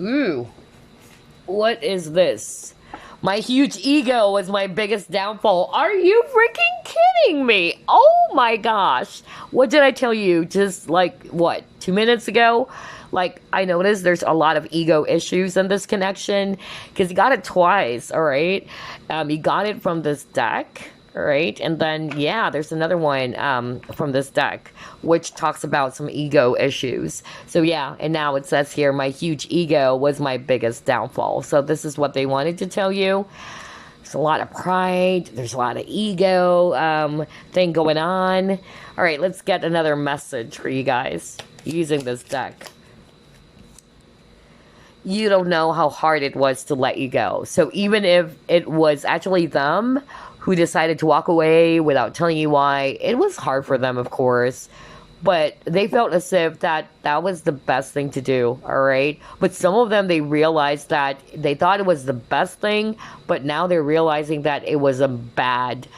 Ooh, what is this? My huge ego was my biggest downfall. Are you freaking kidding me? Oh my gosh. What did I tell you just like, what, 2 minutes ago? Like, I noticed there's a lot of ego issues in this connection because you got it twice, all right? You got it from this deck. All right, and then, yeah, there's another one from this deck, which talks about some ego issues. So, yeah, and now it says here, my huge ego was my biggest downfall. So this is what they wanted to tell you. There's a lot of pride. There's a lot of ego thing going on. All right, let's get another message for you guys using this deck. You don't know how hard it was to let you go. So even if it was actually them who decided to walk away without telling you why, it was hard for them, of course, but they felt as if that was the best thing to do, all right? But some of them, they realized that they thought it was the best thing, but now they're realizing that it was a bad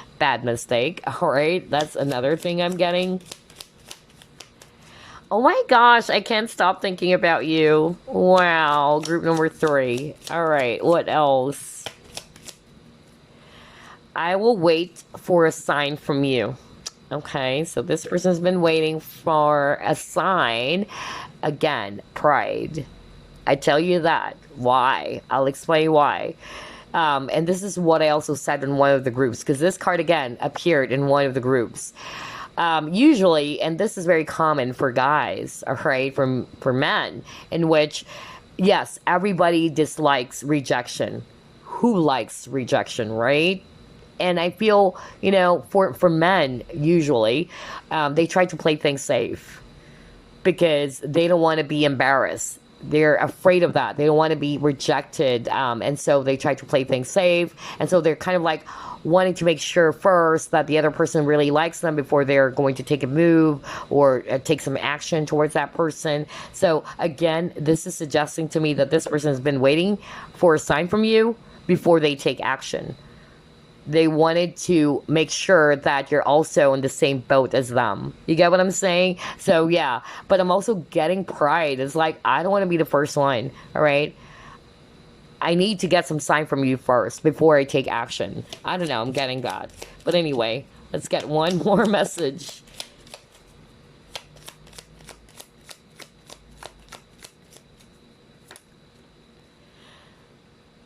mistake, all right? That's another thing I'm getting. Oh my gosh, I can't stop thinking about you. Wow, group number 3. All right, what else? I will wait for a sign from you. Okay, so this person's been waiting for a sign. Again, pride. I tell you that. Why? I'll explain why. And this is what I also said in one of the groups, because this card, again, appeared in one of the groups. Usually, and this is very common for guys, right, for men, in which, yes, everybody dislikes rejection. Who likes rejection, right? And I feel, you know, for men, usually, they try to play things safe because they don't want to be embarrassed. They're afraid of that. They don't want to be rejected. And so they try to play things safe. And so they're kind of like wanting to make sure first that the other person really likes them before they're going to take a move or take some action towards that person. So again, this is suggesting to me that this person has been waiting for a sign from you before they take action. They wanted to make sure that you're also in the same boat as them. You get what I'm saying? So, yeah. But I'm also getting pride. It's like, I don't want to be the first one, all right? I need to get some sign from you first before I take action. I don't know. I'm getting that. But anyway, let's get one more message.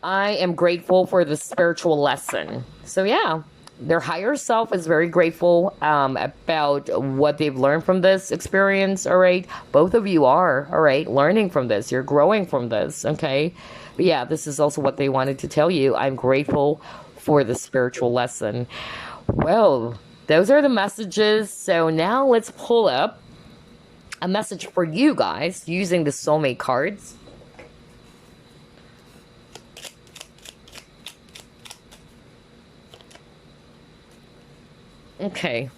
I am grateful for the spiritual lesson. So yeah, their higher self is very grateful about what they've learned from this experience, all right? Both of you are, all right, learning from this. You're growing from this, okay? But yeah, this is also what they wanted to tell you. I'm grateful for the spiritual lesson. Well, those are the messages. So now let's pull up a message for you guys using the soulmate cards. Okay.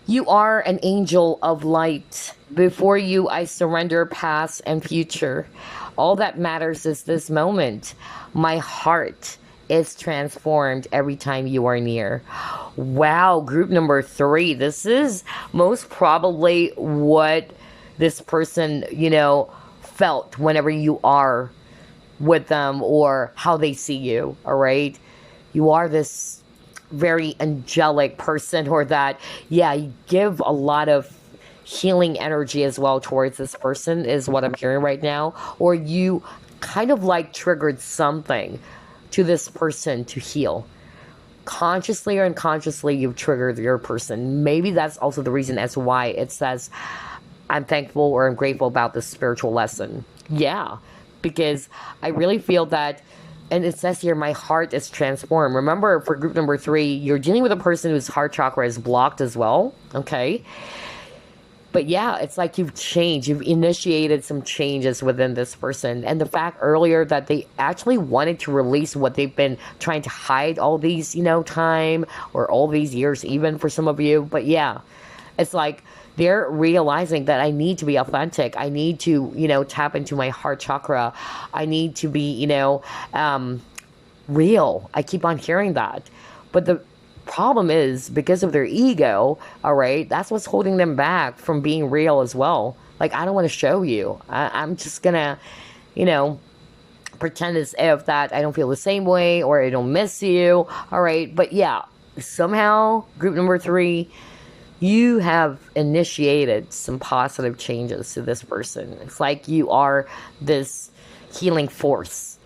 You are an angel of light. Before you, I surrender past and future. All that matters is this moment. My heart is transformed every time you are near. Wow, group number 3. This is most probably what this person, felt whenever you are with them or how they see you, all right? You are this very angelic person, or that, yeah, you give a lot of healing energy as well towards this person, is what I'm hearing right now. Or you kind of like triggered something to this person to heal. Consciously or unconsciously, you've triggered your person. Maybe that's also the reason as why it says, I'm thankful or I'm grateful about this spiritual lesson. Yeah, because I really feel that, and it says here, my heart is transformed. Remember, for group number 3, you're dealing with a person whose heart chakra is blocked as well, okay? But yeah, it's like you've changed. You've initiated some changes within this person. And the fact earlier that they actually wanted to release what they've been trying to hide all these, time, or all these years even for some of you. But yeah, it's like they're realizing that I need to be authentic. I need to, tap into my heart chakra. I need to be, real. I keep on hearing that. But the problem is, because of their ego, all right, that's what's holding them back from being real as well. Like, I don't want to show you. I'm just gonna, pretend as if that I don't feel the same way, or I don't miss you, all right? But yeah, somehow, group number 3, you have initiated some positive changes to this person. It's like you are this healing force,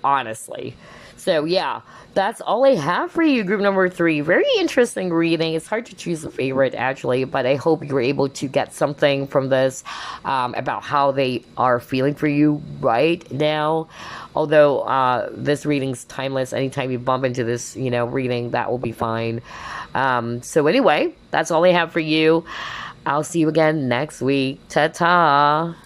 honestly. So yeah, that's all I have for you, group number 3. Very interesting reading. It's hard to choose a favorite, actually, but I hope you were able to get something from this about how they are feeling for you right now. Although this reading's timeless. Anytime you bump into this, reading, that will be fine. So anyway, that's all I have for you. I'll see you again next week. Ta-ta!